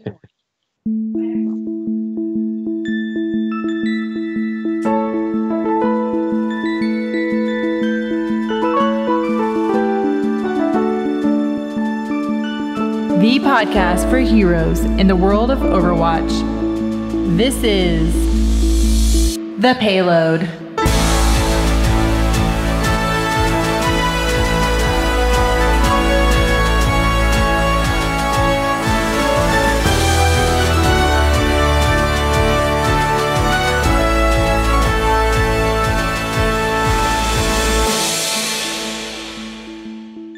The podcast for heroes in the world of Overwatch. This is The Payload.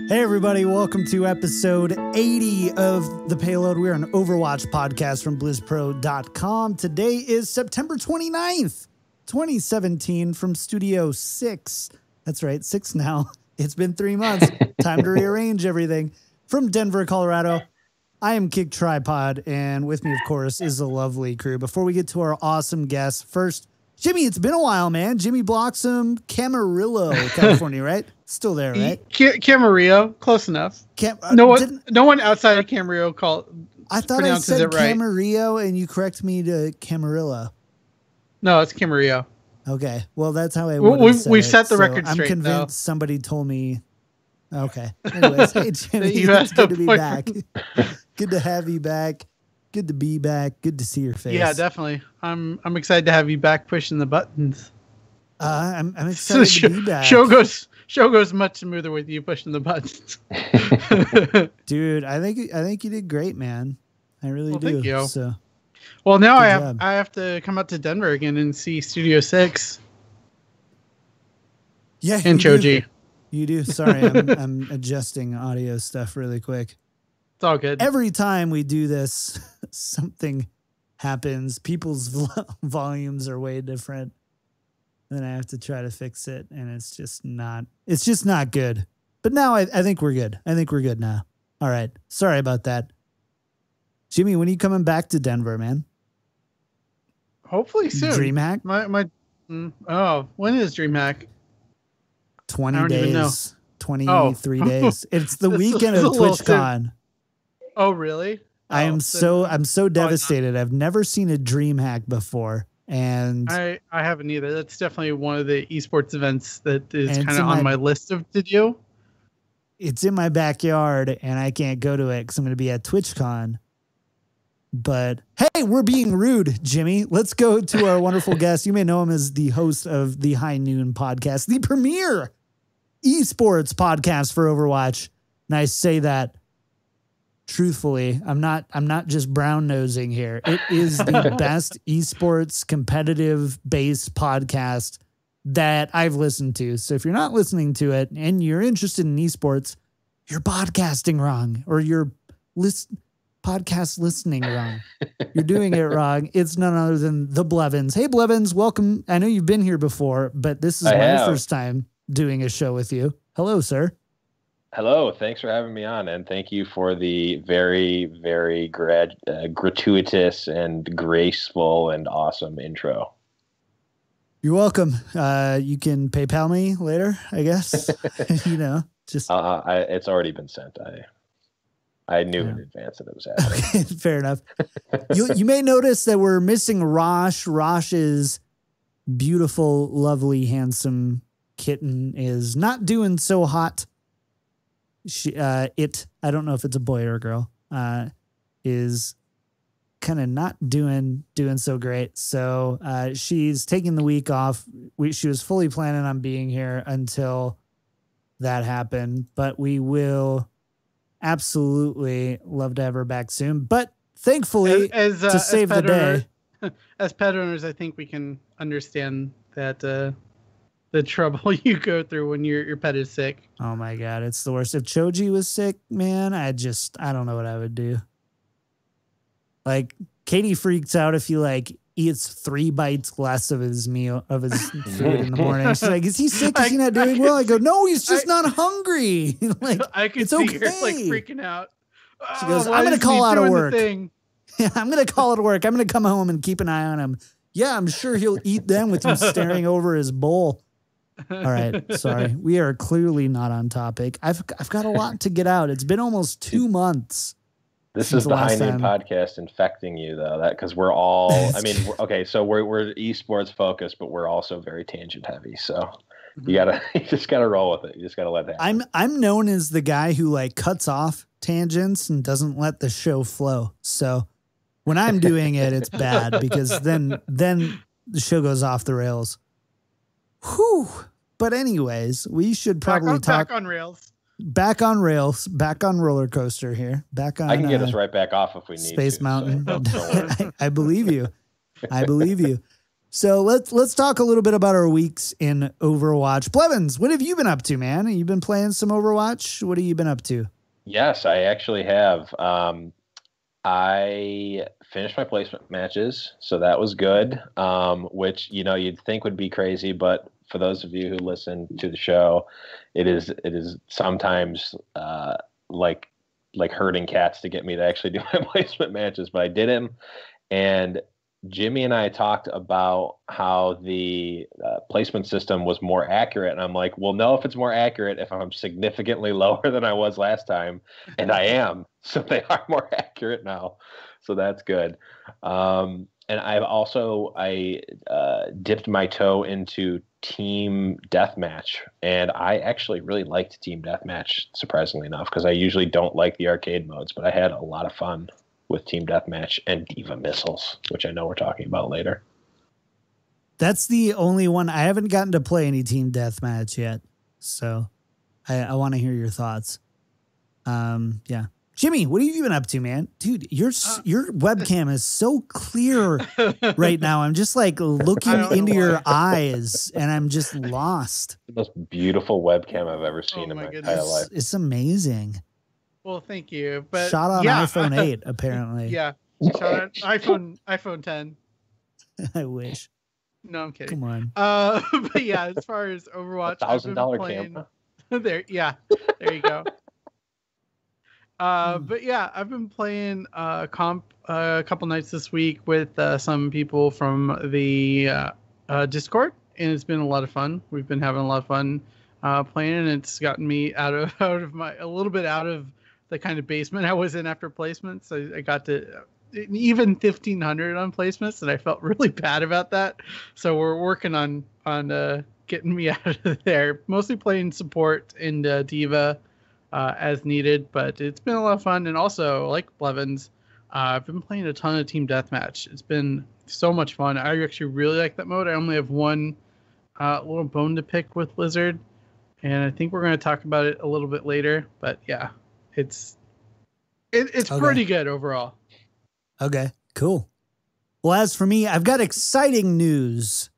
Hey everybody, welcome to episode 80 of The Payload. We're an Overwatch podcast from BlizzPro.com. Today is September 29th, 2017 from Studio 6. That's right, 6 now. It's been 3 months. Time to rearrange everything. From Denver, Colorado, I am KickedTripod, and with me, of course, is the lovely crew. Before we get to our awesome guests, first, Jimmy, it's been a while, man. Jimmy Bloxham, Camarillo, California, right? Still there, right? Camarillo, close enough. No one outside of Camarillo I thought I said right. Camarillo, and you correct me to Camarillo. No, it's Camarillo. Okay, well, that's how I would have said We've it. set the record I'm straight. I'm convinced somebody told me. Okay. Anyways, hey, Jimmy, it's good to be back. Good to have you back. Good to be back. Good to see your face. Yeah, definitely. I'm excited to have you back pushing the buttons. I'm excited to be back. Show goes much smoother with you pushing the buttons. Dude, I think you did great, man. I really do. Thank you. So, well, now I have to come out to Denver again and see Studio 6. Yeah, and Choji. You do. Sorry, I'm adjusting audio stuff really quick. It's all good. Every time we do this, something happens. People's volumes are way different. And then I have to try to fix it, and it's just not good. But now I think we're good. I think we're good now. All right. Sorry about that. Jimmy, when are you coming back to Denver, man? Hopefully soon. DreamHack? When is DreamHack? 20 days. 23 days. It's the weekend of TwitchCon. Oh, really? I'm so devastated. I've never seen a DreamHack before. And I haven't either. That's definitely one of the esports events that is kind of on my list to do. It's in my backyard, and I can't go to it because I'm going to be at TwitchCon. But hey, we're being rude, Jimmy. Let's go to our wonderful guest. You may know him as the host of the High Noon podcast, the premier esports podcast for Overwatch. And I say that truthfully. I'm not just brown nosing here. It is the best esports competitive based podcast that I've listened to. So if you're not listening to it and you're interested in esports, you're podcasting wrong, or you're podcast listening wrong. You're doing it wrong. It's none other than the Blevins. Hey, Blevins, welcome. I know you've been here before, but this is my first time doing a show with you. Hello, sir. Hello. Thanks for having me on, and thank you for the very, very gratuitous and graceful and awesome intro. You're welcome. You can PayPal me later, I guess. Just it's already been sent. I knew in advance that it was happening. Fair enough. You may notice that we're missing Rosh. Rosh's beautiful, lovely, handsome kitten is not doing so hot. I don't know if it's a boy or a girl, is kind of not doing so great. So she's taking the week off. She was fully planning on being here until that happened, but we will absolutely love to have her back soon. But thankfully, to save the day. As pet owners, I think we can understand that the trouble you go through when your pet is sick. Oh my God, it's the worst. If Choji was sick, man, I don't know what I would do. Like, Katie freaks out if he eats 3 bites less of his meal, of his food in the morning. She's like, is he sick? Is he not doing well? I go, no, he's just not hungry. I could see her freaking out. She goes, I'm going to call out of work. Yeah, I'm going to call it work. I'm going to come home and keep an eye on him. Yeah, I'm sure he'll eat them with him staring over his bowl. All right, sorry. We are clearly not on topic. I've got a lot to get out. It's been almost 2 months This since is the High Noon time. Podcast infecting you, though, that because we're all. I mean, okay, so we're esports focused, but we're also very tangent heavy. So you just gotta roll with it. You just gotta let that happen. I'm known as the guy who like cuts off tangents and doesn't let the show flow. So when I'm doing it, it's bad because then the show goes off the rails. Whew. But anyways, we should probably talk back on rails. Back on rails, back on roller coaster here. Back on. I can get us right back off if we need Space to. Mountain. So I believe you. I believe you. So let's talk a little bit about our weeks in Overwatch. Blevins, what have you been up to, man? You've been playing some Overwatch? What have you been up to? Yes, I actually have. I finished my placement matches, so that was good. Which you'd think would be crazy, but for those of you who listen to the show, it is sometimes like herding cats to get me to actually do my placement matches. But I did them, and Jimmy and I talked about how the placement system was more accurate, and I'm like, well, no, if it's more accurate if I'm significantly lower than I was last time, and I am, so they are more accurate now, so that's good. And I dipped my toe into team deathmatch, and I actually really liked team deathmatch, surprisingly enough, because I usually don't like the arcade modes, but I had a lot of fun with team deathmatch and D.Va missiles, which I know we're talking about later. That's the only one. I haven't gotten to play any team deathmatch yet, so I want to hear your thoughts. Yeah. Jimmy, what have you been up to, man? Dude, your webcam is so clear right now. I'm just like looking into your eyes, and I'm just lost. The most beautiful webcam I've ever seen in my entire life. It's amazing. Well, thank you. But shot on iPhone 8, apparently. Yeah, shot on iPhone 10. I wish. No, I'm kidding. Come on. But yeah, as far as Overwatch, $1,000 camera. There you go. But yeah, I've been playing comp a couple nights this week with some people from the Discord, and it's been a lot of fun. We've been having a lot of fun playing, and it's gotten me a little bit out of the kind of basement I was in after placements. So I got to even 1,500 on placements, and I felt really bad about that. So we're working on getting me out of there. Mostly playing support and D.Va. As needed, but it's been a lot of fun. And also, like Blevins, I've been playing a ton of team deathmatch. It's been so much fun. I actually really like that mode. I only have one little bone to pick with Blizzard, and I think we're going to talk about it a little bit later. But yeah, it's okay. Pretty good overall. Okay, cool. Well, as for me, I've got exciting news.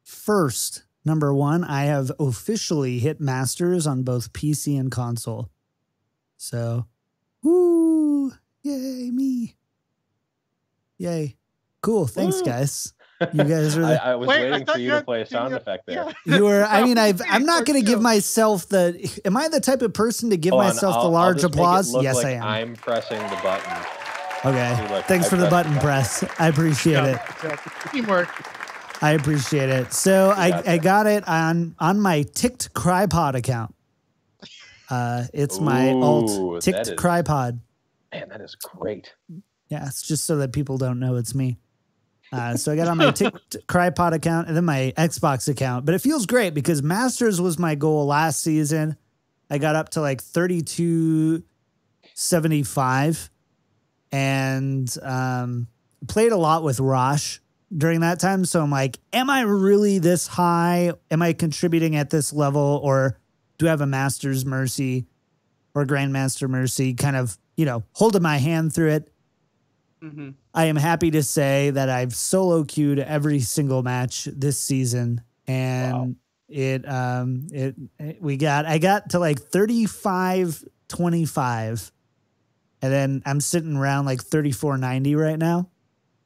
First, number one, I have officially hit Masters on both PC and console. So, woo, yay, me. Yay. Cool, thanks, guys. You guys are I was waiting for you to play a sound effect there. You were, I mean, I'm not going to give myself am I the type of person to give myself the large applause? Yes, I am. I'm pressing the button. Okay, thanks for the button press. I appreciate it. Teamwork. I appreciate it. So I got it on my KickedTripod account. It's my alt KickedTripod. Man, that is great. Yeah, it's just so that people don't know it's me. So I got on my KickedTripod account and then my Xbox account. But it feels great because Masters was my goal last season. I got up to like 3275 and played a lot with Rosh during that time. So I'm like, am I really this high? Am I contributing at this level? Or do I have a Master's Mercy or Grandmaster Mercy kind of, holding my hand through it? Mm-hmm. I am happy to say that I've solo queued every single match this season. And I got to like 35-25. And then I'm sitting around like 3490 right now.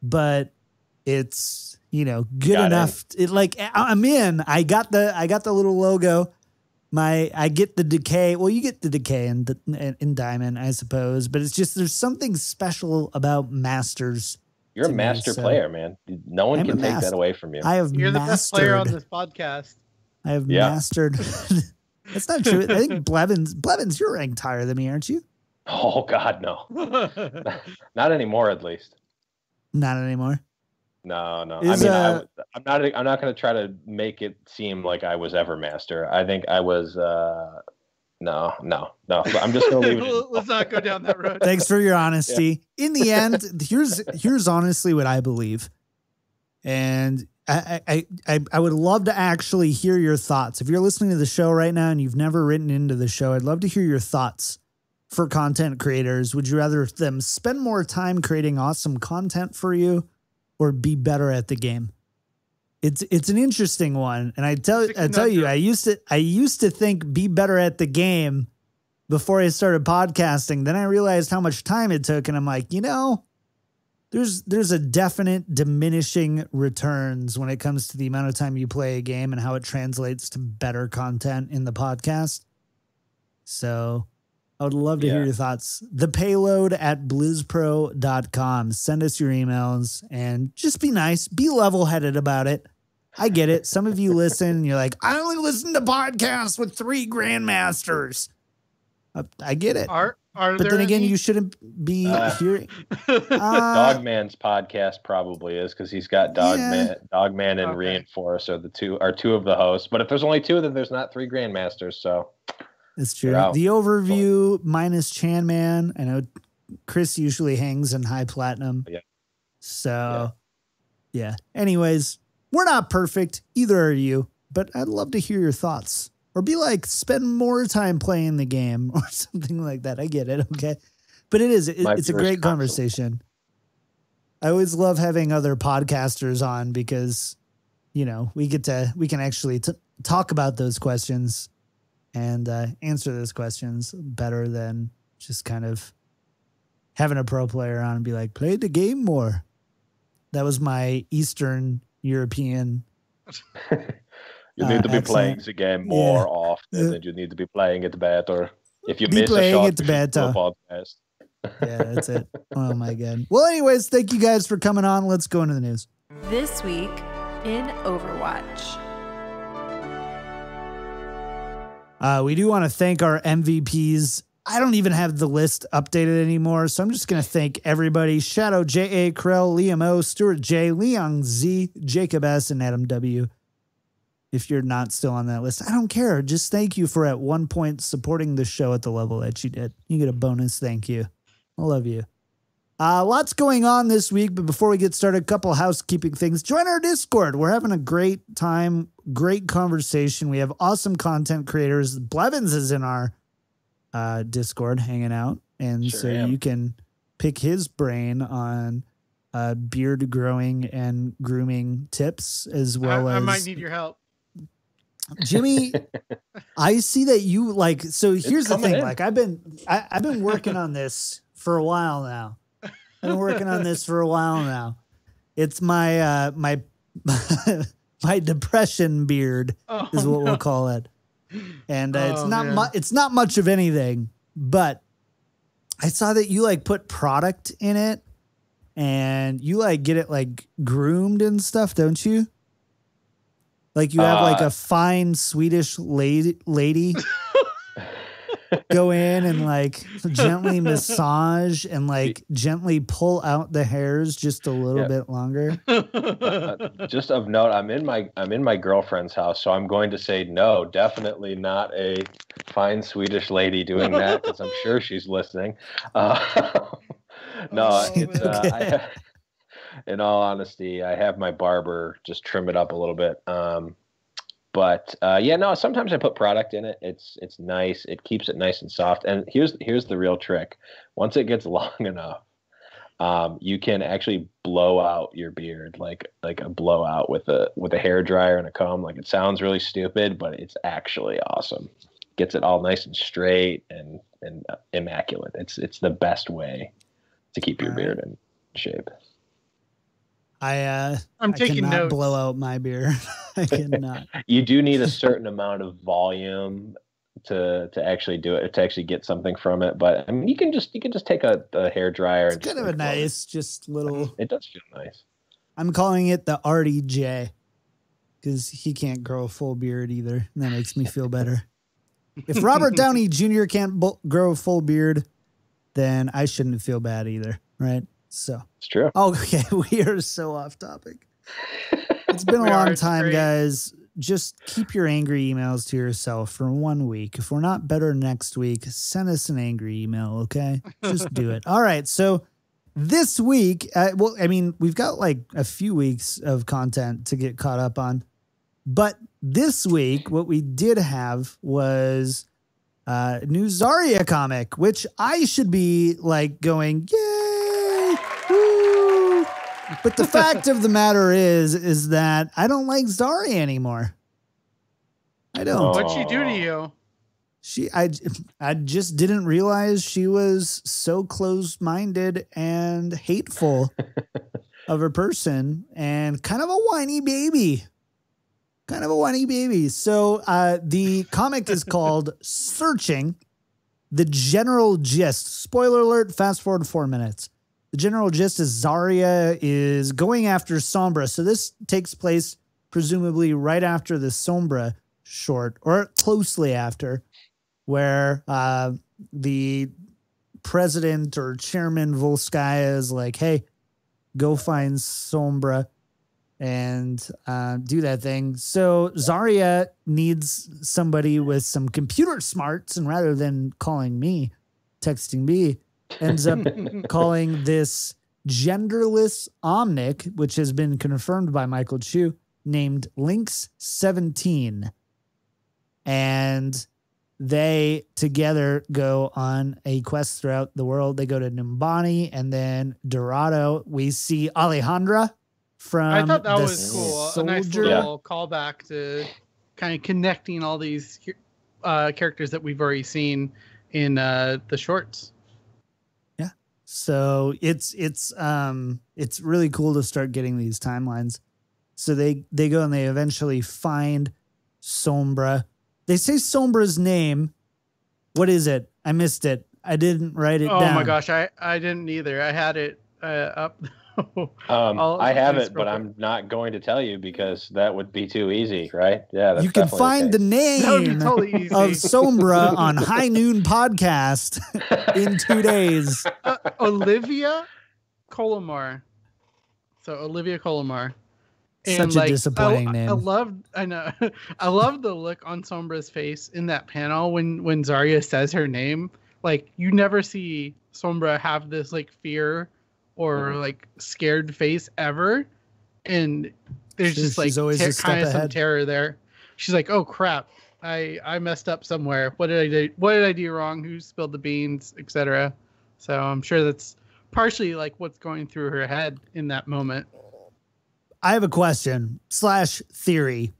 But it's, good enough. I'm in. I got the little logo. I get the decay. Well, you get the decay in Diamond, I suppose. But it's just there's something special about Masters. You're a master player, man. No one can take that away from you. You're the best player on this podcast. I have mastered. That's not true. I think Blevins, you're ranked higher than me, aren't you? Oh God, no. Not anymore, at least. Not anymore. No. Is, I'm not going to try to make it seem like I was ever master. I think I was. No. I'm just going to leave it. Let's not go down that road. Thanks for your honesty. Yeah. In the end, here's honestly what I believe, and I would love to actually hear your thoughts. If you're listening to the show right now and you've never written into the show, I'd love to hear your thoughts for content creators. Would you rather them spend more time creating awesome content for you, or be better at the game? It's an interesting one, and I tell you, I used to think be better at the game before I started podcasting. Then I realized how much time it took, and I'm like, there's a definite diminishing returns when it comes to the amount of time you play a game and how it translates to better content in the podcast. So I would love to hear your thoughts. The Payload at blizzpro.com. Send us your emails and just be nice. Be level-headed about it. I get it. Some of you listen and you're like, I only listen to podcasts with 3 grandmasters. I get it. Are but there then again, any? You shouldn't be hearing. Dogman's podcast probably is, because he's got Dogman and Reinforce are two of the hosts. But if there's only 2, then there's not 3 grandmasters. So it's true. The overview minus Chan Man. I know Chris usually hangs in high platinum. Yeah. So yeah. Anyways, we're not perfect. Either are you. But I'd love to hear your thoughts. Or be like, spend more time playing the game or something like that. I get it, okay? But it's a great conversation. I always love having other podcasters on because, we can actually talk about those questions and answer those questions better than just kind of having a pro player on and be like, play the game more. That was my Eastern European You need to be playing the game more often, and you need to be playing it better. If you miss a shot, podcast. Yeah, that's it. Oh my God. Well, anyways, thank you guys for coming on. Let's go into the news. This week in Overwatch. We do want to thank our MVPs. I don't even have the list updated anymore, so I'm just going to thank everybody. Shadoe, J.A., Correl, Liam O, Stuart J, Liang Z, Jacob S, and Adam W. If you're not still on that list, I don't care. Just thank you for at one point supporting the show at the level that you did. You get a bonus thank you. I love you. Lots going on this week, but before we get started, a couple housekeeping things. Join our Discord. We're having a great time, great conversation. We have awesome content creators. Blevins is in our Discord hanging out, and you can pick his brain on beard growing and grooming tips, as well as... I might need your help. Jimmy, I see that you like, so here's the thing. Like I've been working on this for a while now. It's my, my depression beard is what we'll call it. And it's not much of anything, but I saw that you like put product in it and you like get it like groomed and stuff, don't you? Like you have like a fine Swedish lady go in and like gently massage and like gently pull out the hairs just a little bit longer. Just of note, I'm in my girlfriend's house, so I'm going to say no, definitely not a fine Swedish lady doing that, because I'm sure she's listening. In all honesty, I have my barber just trim it up a little bit. Sometimes I put product in it. It's nice. It keeps it nice and soft. And here's the real trick. Once it gets long enough, you can actually blow out your beard like a blowout with a hair dryer and a comb. Like, it sounds really stupid, but it's actually awesome. Gets it all nice and straight and immaculate. It's the best way to keep your beard in shape. I'm taking cannot notes. Blow out my beard. I cannot. You do need a certain amount of volume to actually do it, to actually get something from it. But I mean, you can just take a hair dryer. It's kind of a nice, just little. It does feel nice. I'm calling it the RDJ because he can't grow a full beard either, and that makes me feel better. If Robert Downey Jr. can't grow a full beard, then I shouldn't feel bad either, right? So It's true. okay, we are so off topic. It's been a long time, guys. Just keep your angry emails to yourself for 1 week. If we're not better next week, send us an angry email, okay? Just do it. All right, so this week, we've got like a few weeks of content to get caught up on. But this week, what we did have was a new Zarya comic, which I should be like going, yay, woo. But the fact of the matter is that I don't like Zarya anymore. I don't. What'd she do to you? I just didn't realize she was so closed-minded and hateful of a person and kind of a whiny baby. So the comic is called Searching. The general gist, spoiler alert, fast forward 4 minutes. The general gist is Zarya is going after Sombra. So this takes place presumably right after the Sombra short, or closely after, where the president or chairman Volskaya is like, hey, go find Sombra and do that thing. So Zarya needs somebody with some computer smarts, and rather than texting me, ends up calling this genderless Omnic, which has been confirmed by Michael Chu, named Lynx 17. And they together go on a quest throughout the world. They go to Numbani and then Dorado. We see Alejandra from I thought that was cool. Soldier. A nice little callback to kind of connecting all these characters that we've already seen in the shorts. Yeah. So it's really cool to start getting these timelines. So they go and they eventually find Sombra. They say Sombra's name. What is it? I missed it. I didn't write it down. Oh my gosh, I didn't either. I had it up. I have it, but I'm not going to tell you because that would be too easy, right? Yeah, that's you can find the name totally of Sombra on High Noon Podcast in 2 days. Olivia Colomar. So Olivia Colomar. And such a disappointing name. I know. I love the look on Sombra's face in that panel when Zarya says her name. Like, you never see Sombra have this like fear or like scared face ever, and there's just like kind of some terror there. She's like, "Oh crap, I messed up somewhere. What did I do? What did I do wrong? Who spilled the beans, etc." So I'm sure that's partially like what's going through her head in that moment. I have a question / theory.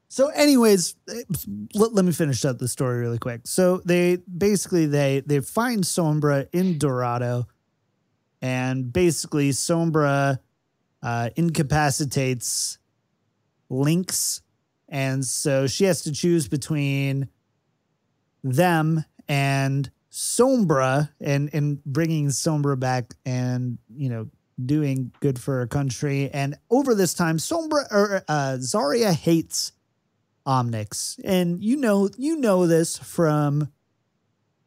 So anyways, let me finish up the story really quick. So they basically, they find Sombra in Dorado, and basically Sombra incapacitates Lynx. And so she has to choose between them and Sombra and bringing Sombra back and, you know, doing good for her country. And over this time, Zarya hates Omnics, and you know this from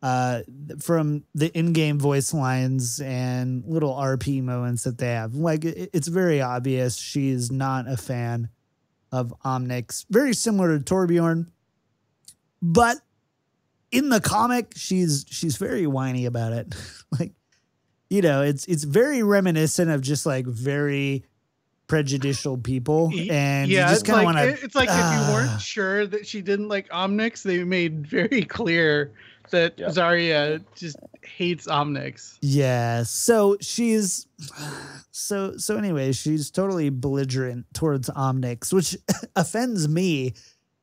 the in-game voice lines and little RP moments that they have. Like, it's very obvious she is not a fan of Omnics. Very similar to Torbjorn, but in the comic, she's very whiny about it. Like, you know, it's very reminiscent of just like very prejudicial people, and yeah, you just kind of want to. It's like if you weren't sure that she didn't like Omnics, they made very clear that Zarya just hates Omnics. Yeah, so she's so anyway, she's totally belligerent towards Omnics, which offends me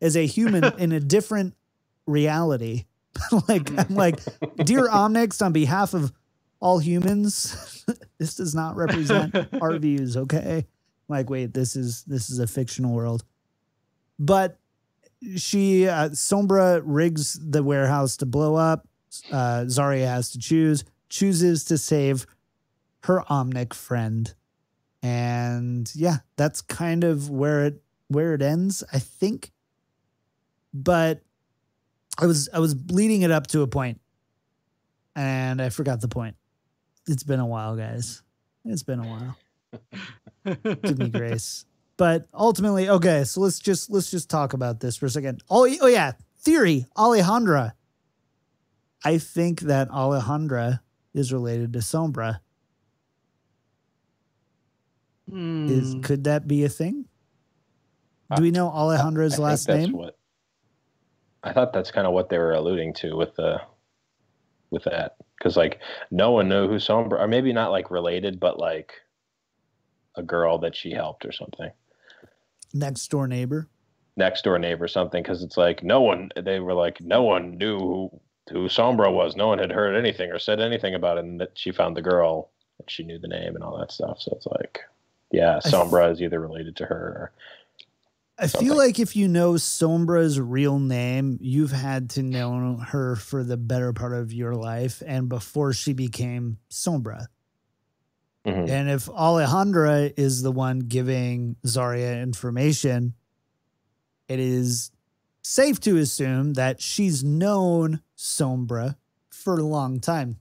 as a human in a different reality. Like, I'm like, dear Omnics, on behalf of all humans, this does not represent our views, okay? Like, wait, this is a fictional world. But she Sombra rigs the warehouse to blow up. Zarya has to chooses to save her Omnic friend. And yeah, that's kind of where it ends, I think. But I was leading it up to a point. and I forgot the point. It's been a while, guys. It's been a while. Give me grace. But ultimately, okay, so let's just talk about this for a second. Oh yeah, theory, Alejandra. I think that Alejandra is related to Sombra. Could that be a thing? Do we know Alejandra's last name? I thought that's kind of what they were alluding to with that, because like no one knew who Sombra, or maybe not like related, but like a girl that she helped or something. Next door neighbor, something, because it's like no one knew who Sombra was. No one had heard anything or said anything about it, and that she found the girl and she knew the name and all that stuff. So it's like, yeah, Sombra is either related to her or I feel like if you know Sombra's real name, you've had to know her for the better part of your life and before she became Sombra. Mm-hmm. And if Alejandra is the one giving Zarya information, it is safe to assume that she's known Sombra for a long time.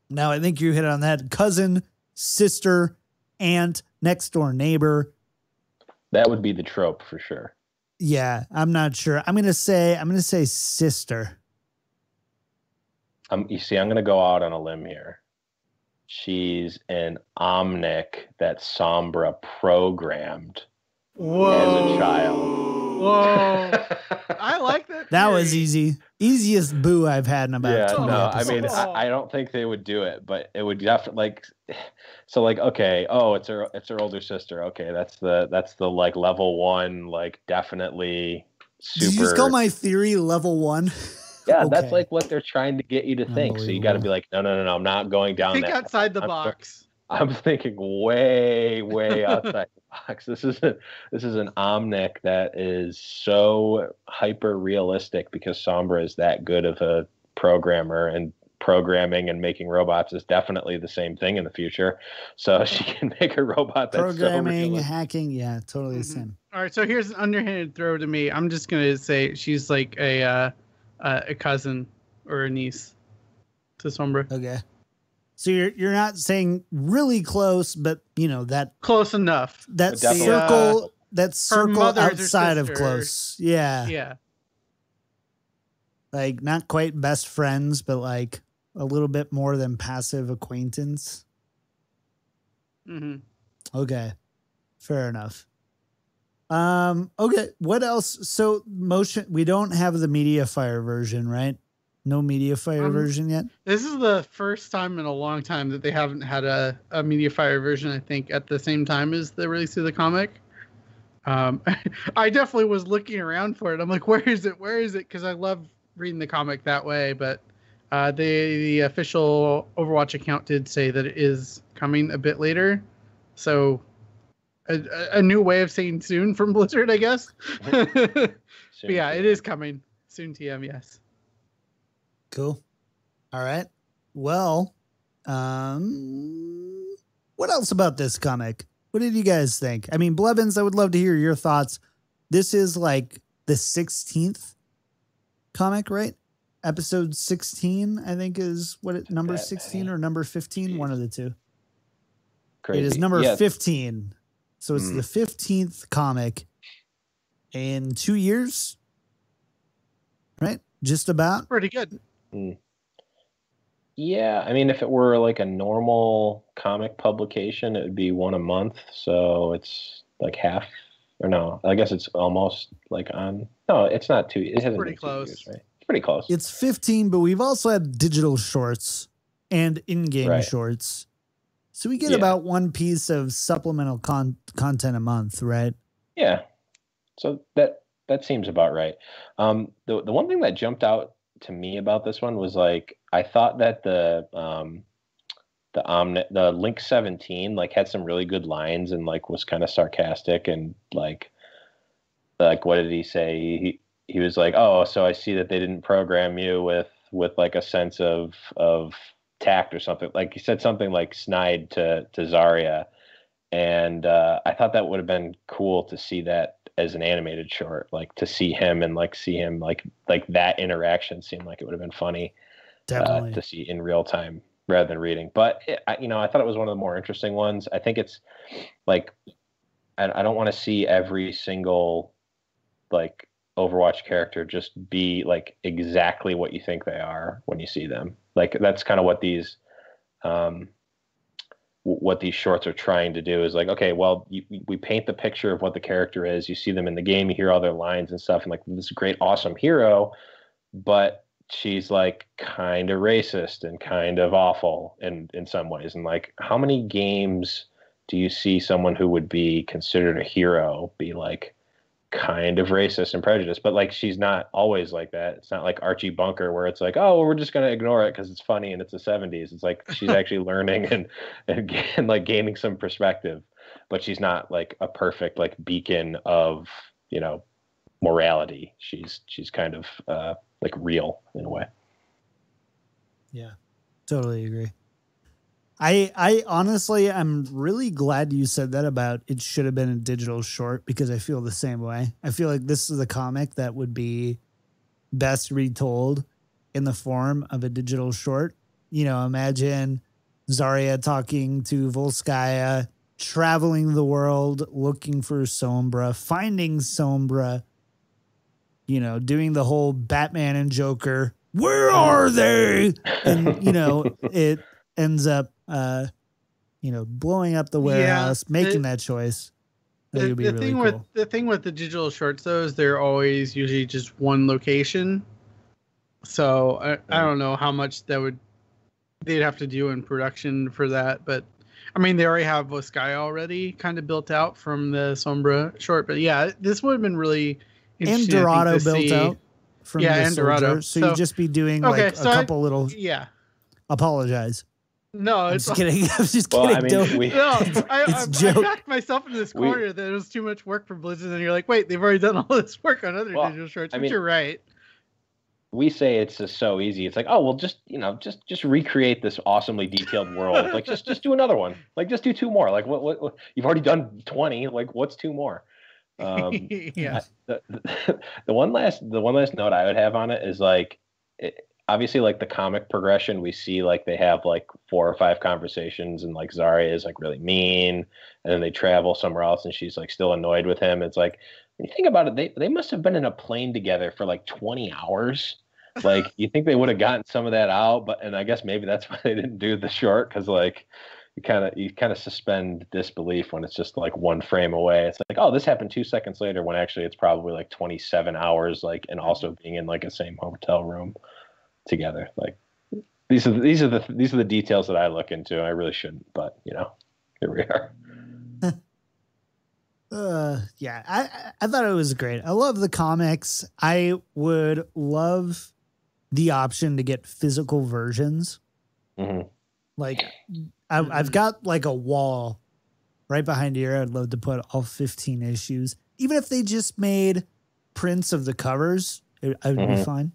Now, I think you hit on that. Cousin, sister, aunt, next door neighbor. That would be the trope for sure. Yeah, I'm not sure. I'm gonna say sister. You see, I'm gonna go out on a limb here. She's an Omnic that Sombra programmed as a child. Whoa. I like that. That was easy. Easiest boo I've had in about 20 episodes. I mean, I don't think they would do it, but it would definitely okay, it's her older sister. Okay, that's the like level 1, like definitely super. Did you just call my theory level 1? Yeah, okay. That's like what they're trying to get you to think. So you got to be like, no, I'm not going down think outside the box. I'm thinking way outside the box. This is an Omnic that is so hyper realistic because Sombra is that good of a programmer, and programming and making robots is definitely the same thing in the future. So she can make a robot that's programming, hacking, yeah, totally the same. All right, so here's an underhanded throw to me. I'm just gonna say she's like a cousin or a niece to Sombra. Okay. So you're not saying really close, but you know that close enough. That circle outside of close. Yeah. Yeah. Like not quite best friends, but like a little bit more than passive acquaintance. Mm-hmm. Okay. Fair enough. Okay. What else? So we don't have the MediaFire version, right? No MediaFire version yet? This is the first time in a long time that they haven't had a MediaFire version, I think, at the same time as the release of the comic. I definitely was looking around for it. I'm like, where is it? Because I love reading the comic that way. But the official Overwatch account did say that it is coming a bit later. So a new way of saying soon from Blizzard, I guess. But yeah, it is coming. Soon TM, yes. Cool. All right. Well, what else about this comic? What did you guys think? I mean, Blevins, I would love to hear your thoughts. This is like the 16th comic, right? Episode 16, I think is number 16 or number 15, one of the two. Crazy. It is number 15. So it's the 15th comic in 2 years, right? Just about. Pretty good. Yeah, I mean, if it were like a normal comic publication, it would be one a month. So it's like half, or no, I guess it's almost like on. No, it's not two. It hasn't pretty been close. 2 years, right? It's pretty close. It's 15, but we've also had digital shorts and in-game shorts. So we get about one piece of supplemental content a month, right? Yeah. So that seems about right. The one thing that jumped out to me about this one was like I thought that the Link 17 like had some really good lines and like was kind of sarcastic and like what did he say? He was like, oh, so I see that they didn't program you with like a sense of tact or something. Like he said something like snide to Zarya, and I thought that would have been cool to see that as an animated short, like to see him like that interaction seemed like it would have been funny. Definitely. to see in real time rather than reading. But I thought it was one of the more interesting ones. I think it's like I don't want to see every single like Overwatch character just be like exactly what you think they are when you see them. Like that's kind of what these shorts are trying to do is like, okay, well, we paint the picture of what the character is. You see them in the game, you hear all their lines and stuff, and like this great, awesome hero, but she's like kind of racist and kind of awful in some ways. And like, how many games do you see someone who would be considered a hero be like kind of racist and prejudiced? But like, she's not always like that. It's not like Archie Bunker where it's like, oh, well, we're just going to ignore it because it's funny and it's the 70s. It's like she's actually learning and like gaining some perspective, but she's not like a perfect like beacon of, morality. She's kind of like real in a way. Yeah, totally agree. I honestly, I'm really glad you said that about it should have been a digital short because I feel the same way. I feel like this is a comic that would be best retold in the form of a digital short. Imagine Zarya talking to Volskaya, traveling the world, looking for Sombra, finding Sombra, doing the whole Batman and Joker, where are they? And, it ends up, blowing up the warehouse, making that choice. That would be really cool. The thing with the digital shorts, though, is they're always usually just one location. So I don't know how much they'd have to do in production for that. But, I mean, they already have Volskaya already kind of built out from the Sombra short. But, yeah, this would have been really interesting. And Dorado built out from the and Dorado. So you'd just be doing a couple little... Yeah. Apologize. No, I'm just kidding. I'm just kidding. I backed myself into this corner that it was too much work for Blizzard, and you're like, wait, they've already done all this work on other digital shorts, but you're right. We say it's just so easy. It's like, oh, well, just recreate this awesomely detailed world. Like, just do another one. Like, just do 2 more. Like, what you've already done 20. Like, what's 2 more? Yeah. The one last note I would have on it is like, obviously, like the comic progression, we see like they have like 4 or 5 conversations, and like Zarya is like really mean, and then they travel somewhere else, and she's like still annoyed with him. It's like, when you think about it, they must have been in a plane together for like 20 hours. Like, you think they would have gotten some of that out, and I guess maybe that's why they didn't do the short, because like you kind of suspend disbelief when it's just like 1 frame away. It's like, oh, this happened 2 seconds later, when actually it's probably like 27 hours, like, and also being in like a same hotel room together. Like, these are the details that I look into. I really shouldn't, but here we are. Yeah, I thought it was great. I love the comics. I would love the option to get physical versions. Mm-hmm. Like, I've got like a wall right behind here. I'd love to put all 15 issues. Even if they just made prints of the covers, I would be fine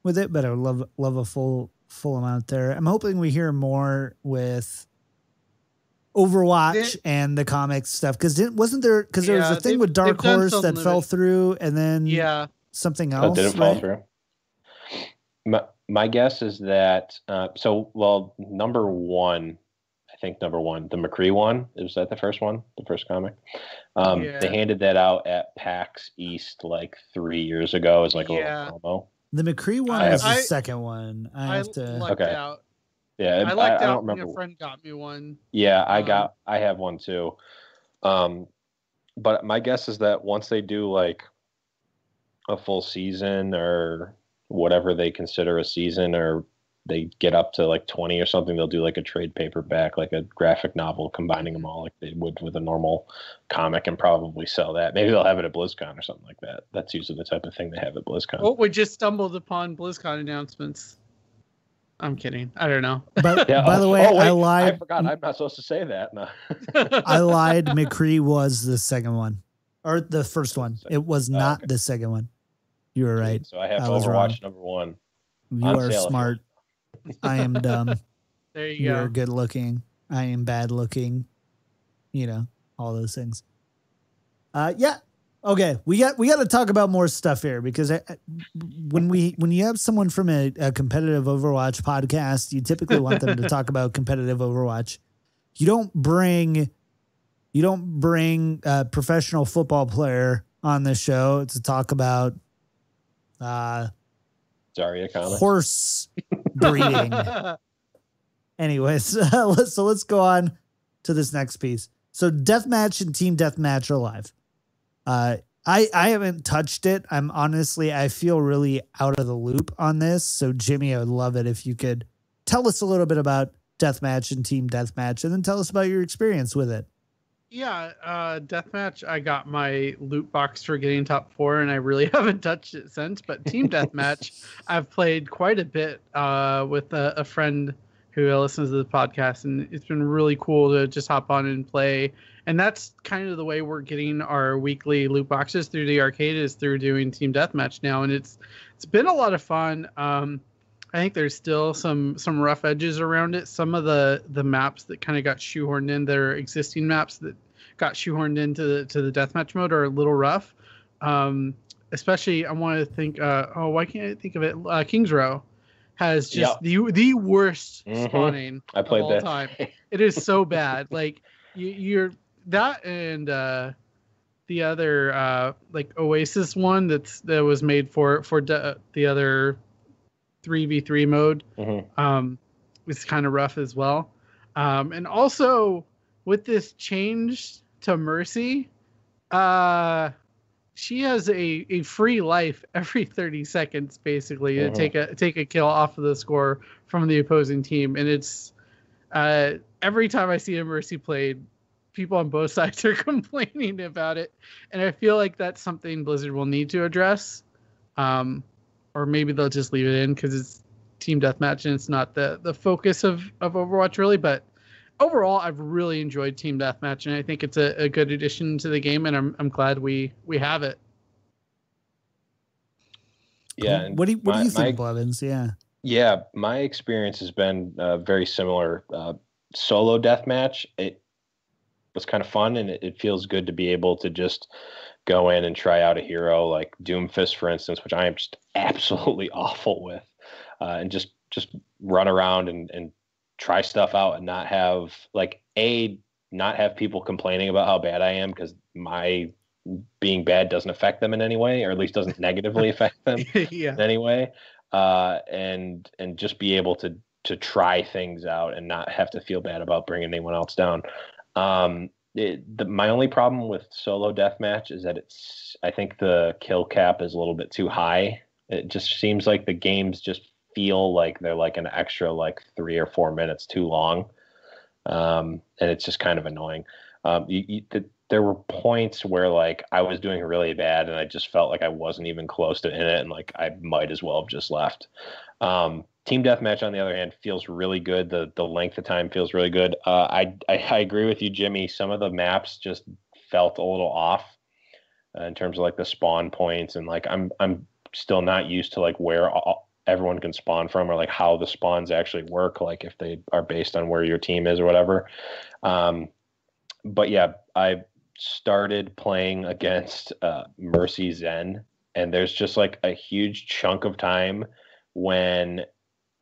with it. But I would love a full amount there. I'm hoping we hear more with Overwatch and the comics stuff, because wasn't there? Because there was a thing with Dark Horse that fell through, and then something else. Did it fall through? My guess is that number one, the McCree one, was that the first one, the first comic? They handed that out at PAX East like 3 years ago as like a little promo. The McCree one is the second one. I have to. Lucked out. Yeah, I lucked out when a friend got me one. Yeah, I have one too. But my guess is that once they do like a full season or whatever they consider a season, or they get up to like 20 or something, they'll do like a trade paperback, like a graphic novel, combining them all like they would with a normal comic, and probably sell that. Maybe they'll have it at BlizzCon or something like that. That's usually the type of thing they have at BlizzCon. Oh, we just stumbled upon BlizzCon announcements. I'm kidding. I don't know. But by the way, I lied. I forgot. I'm not supposed to say that. No. I lied. McCree was the second one, or the first one. It was not the second one. You were right. So I have Overwatch number 1. You are smart. I am dumb. There you go. You're good looking. I am bad looking. All those things. Yeah. Okay, we got to talk about more stuff here because when you have someone from a competitive Overwatch podcast, you typically want them to talk about competitive Overwatch. You don't bring a professional football player on the show to talk about Zarya comment. Horse breeding. Anyways, so let's go on to this next piece. So deathmatch and team deathmatch are live. I haven't touched it. I feel really out of the loop on this. So Jimmy, I would love it if you could tell us a little bit about deathmatch and team deathmatch, and then tell us about your experience with it. Yeah, deathmatch, I got my loot box for getting top 4, and I really haven't touched it since. But team deathmatch, I've played quite a bit with a friend who listens to the podcast, and it's been really cool to just hop on and play. And that's kind of the way we're getting our weekly loot boxes through the arcade, is through doing team deathmatch now, and it's been a lot of fun. I think there's still some rough edges around it. Some of the maps that kind of got shoehorned in, that are existing maps that got shoehorned into the deathmatch mode, are a little rough. Especially, I want to think. Why can't I think of it? Kings Row has just the worst spawning of all time. It is so bad. Like you're that, and the other like Oasis one that was made for the other 3v3 mode. It's kind of rough as well. And also with this change to Mercy, she has a free life every 30 seconds basically to take a kill off of the score from the opposing team. And it's every time I see a Mercy played, people on both sides are complaining about it, and I feel like that's something Blizzard will need to address. Or maybe they'll just leave it in because it's team deathmatch and it's not the focus of Overwatch really. But overall, I've really enjoyed team deathmatch, and I think it's a good addition to the game, and I'm glad we have it. Yeah. What do you think, Blevins? Yeah, my experience has been very similar. Solo deathmatch, it was kind of fun, and it feels good to be able to just go in and try out a hero like Doomfist, for instance, which I am just absolutely awful with, and just run around and try stuff out and not have not have people complaining about how bad I am, because my being bad doesn't affect them in any way, or at least doesn't negatively affect them in any way, and just be able to try things out and not have to feel bad about bringing anyone else down. My only problem with solo deathmatch is that I think the kill cap is a little bit too high. It just seems like the games just feel like they're like an extra 3 or 4 minutes too long. And it's just kind of annoying. There were points where I was doing really bad and I just felt like I wasn't even close to in it, and I might as well have just left. Team deathmatch, on the other hand, feels really good. The length of time feels really good. I agree with you, Jimmy. Some of the maps just felt a little off in terms of the spawn points, and I'm still not used to where everyone can spawn from, or how the spawns actually work, if they are based on where your team is or whatever. But yeah, I started playing against Mercy Zen, and there's just a huge chunk of time when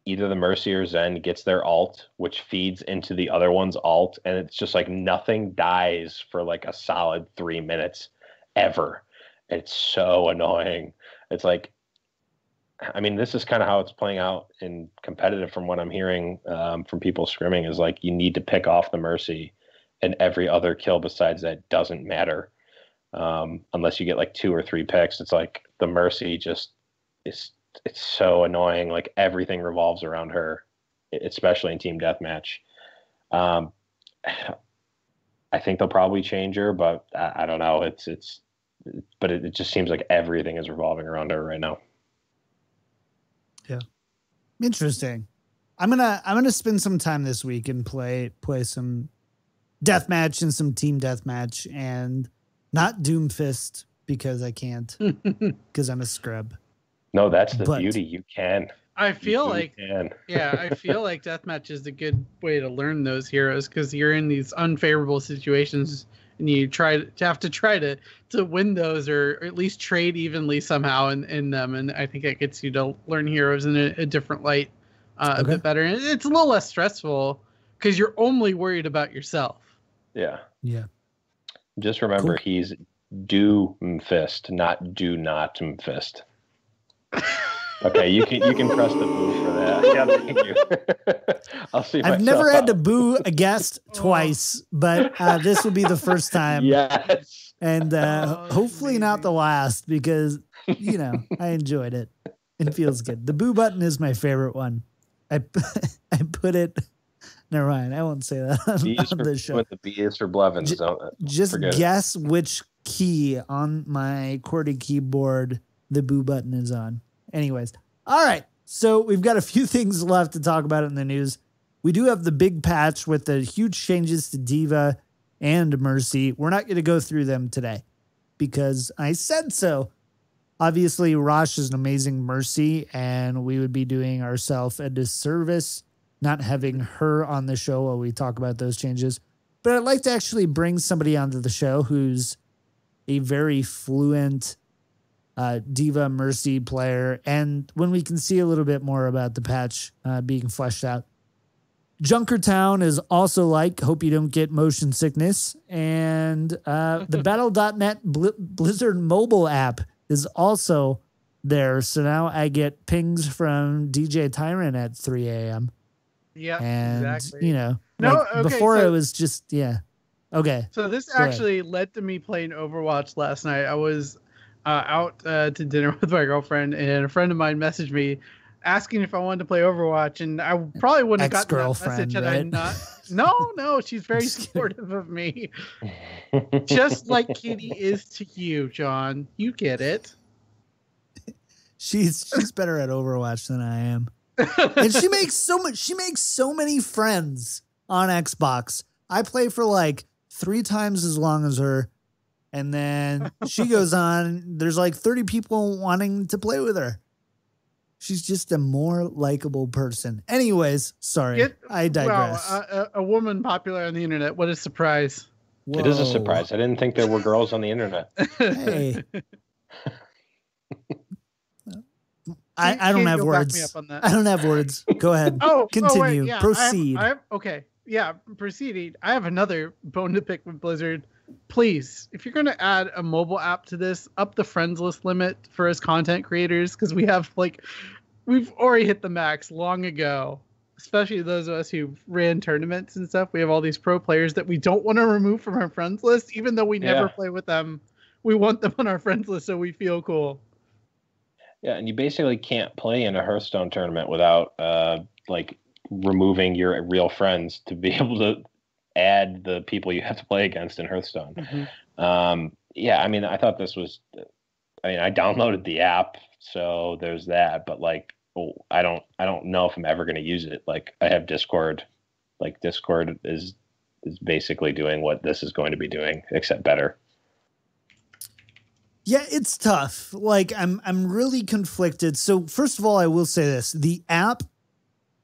either the Mercy or Zen gets their ult, which feeds into the other one's ult, and it's just nothing dies for a solid 3 minutes ever. It's so annoying. It's this is kind of how it's playing out in competitive from what I'm hearing from people scrimming, is you need to pick off the Mercy, and every other kill besides that doesn't matter. Unless you get 2 or 3 picks. It's the Mercy just is, it's so annoying. Everything revolves around her, especially in team deathmatch. I think they'll probably change her, but I don't know. But it just seems like everything is revolving around her right now. Yeah. Interesting. I'm gonna spend some time this week and play some deathmatch and some team deathmatch, and not Doomfist because I can't, because I'm a scrub. No, that's the beauty. You can. I feel like can. I feel like deathmatch is a good way to learn those heroes because you're in these unfavorable situations and you have to try to win those or at least trade evenly somehow in them. And I think it gets you to learn heroes in a different light a bit better. And it's a little less stressful because you're only worried about yourself. Yeah. Just remember, he's do fist, not do not fist. Okay, you can press the boo for that. Yeah, thank you. I'll see. I've never had to boo a guest twice, but this will be the first time. Yes, and hopefully not the last because I enjoyed it. It feels good. The boo button is my favorite one. I put it. Never mind. I won't say that on the show. The B is for Blevins. Just guess which key on my QWERTY keyboard the boo button is on. Anyways, all right. So we've got a few things left to talk about in the news. We do have the big patch with the huge changes to D.Va and Mercy. We're not going to go through them today because I said so. Obviously, Rosh is an amazing Mercy, and we would be doing ourselves a disservice not having her on the show while we talk about those changes. But I'd like to actually bring somebody onto the show who's a very fluent D.Va Mercy player, and when we can see a little bit more about the patch being fleshed out. Junkertown is also hope you don't get motion sickness, and the Battle.net Blizzard mobile app is also there, so now I get pings from DJTyrant at 3 a.m. Yeah, and exactly. Before it was just okay. So this actually led to me playing Overwatch last night. I was out to dinner with my girlfriend, and a friend of mine messaged me asking if I wanted to play Overwatch, and I probably wouldn't have gotten that message had I not. No, she's very supportive of me, just like Kitty is to you, John. You get it. She's better at Overwatch than I am, and she makes so many friends on Xbox. I play for 3 times as long as her. And then she goes on, there's 30 people wanting to play with her. She's just a more likable person. Anyways, sorry, I digress. Wow, a woman popular on the internet. What a surprise. Whoa. It is a surprise. I didn't think there were girls on the internet. Hey. I don't have words. I don't have words. Go ahead. Continue. Wait, Proceed. Okay. Yeah, proceeding. I have another bone to pick with Blizzard. Please, if you're going to add a mobile app to this, up the friends list limit for us content creators, because we have we've already hit the max long ago, especially those of us who ran tournaments and stuff. We have all these pro players that we don't want to remove from our friends list, even though we never play with them. We want them on our friends list so we feel cool. Yeah, and you basically can't play in a Hearthstone tournament without removing your real friends to be able to add the people you have to play against in Hearthstone. Mm-hmm. I thought this was, I downloaded the app, so there's that, but I don't know if I'm ever going to use it. I have Discord, Discord is basically doing what this is going to be doing, except better. Yeah, it's tough. I'm really conflicted. So first of all, I will say this, the app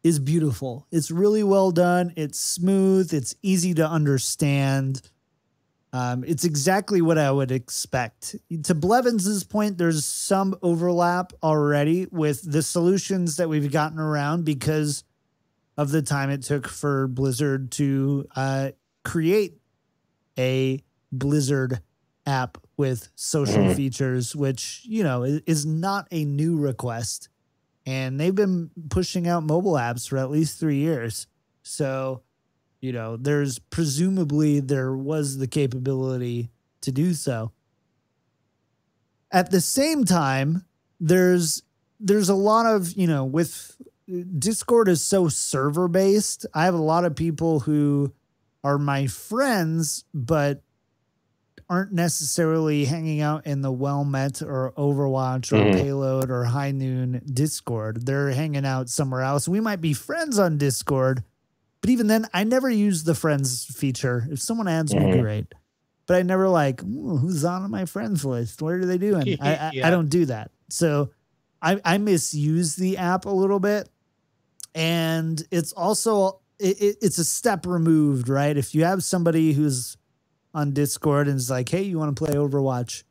is beautiful. It's really well done. It's smooth. It's easy to understand. It's exactly what I would expect. To Blevins' point, there's some overlap already with the solutions that we've gotten around because of the time it took for Blizzard to create a Blizzard app with social features, which, is not a new request. And they've been pushing out mobile apps for at least 3 years. So, there was the capability to do so. At the same time, there's a lot of, with Discord is so server based. I have a lot of people who are my friends, but aren't necessarily hanging out in the Well-Met or Overwatch or Payload or High Noon Discord. They're hanging out somewhere else. We might be friends on Discord, but even then, I never use the friends feature. If someone adds me, great. But I never who's on my friends list? What are they doing? I don't do that. So I misuse the app a little bit, and it's also it's a step removed, right? If you have somebody who's on Discord and is like, hey, you want to play Overwatch?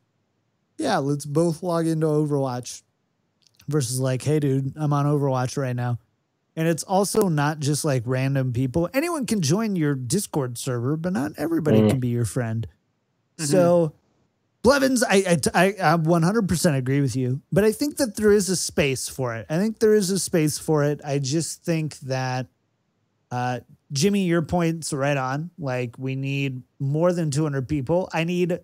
Yeah, let's both log into Overwatch. Versus like, hey, dude, I'm on Overwatch right now. And it's also not just like random people. Anyone can join your Discord server, but not everybody can be your friend. So, Blevins, I 100% agree with you, but I think that there is a space for it. I just think that, Jimmy, your point's right on. Like, we need more than 200 people. I need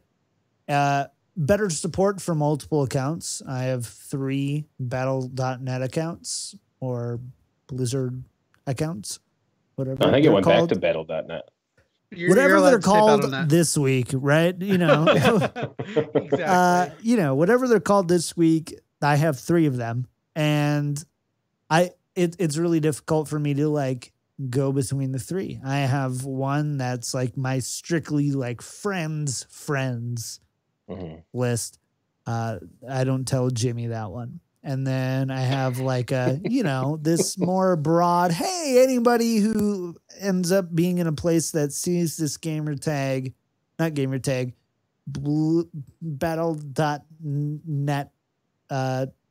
better support for multiple accounts. I have 3 Battle.net accounts or Blizzard accounts, whatever. I think it went back to Battle.net. Whatever they're called this week, right? You know, exactly. Whatever they're called this week, I have 3 of them, and it's really difficult for me to like go between the 3. I have one that's like my strictly like friends list. I don't tell Jimmy that one. And then I have like a, this more broad, hey, anybody who ends up being in a place that sees this Battle.net,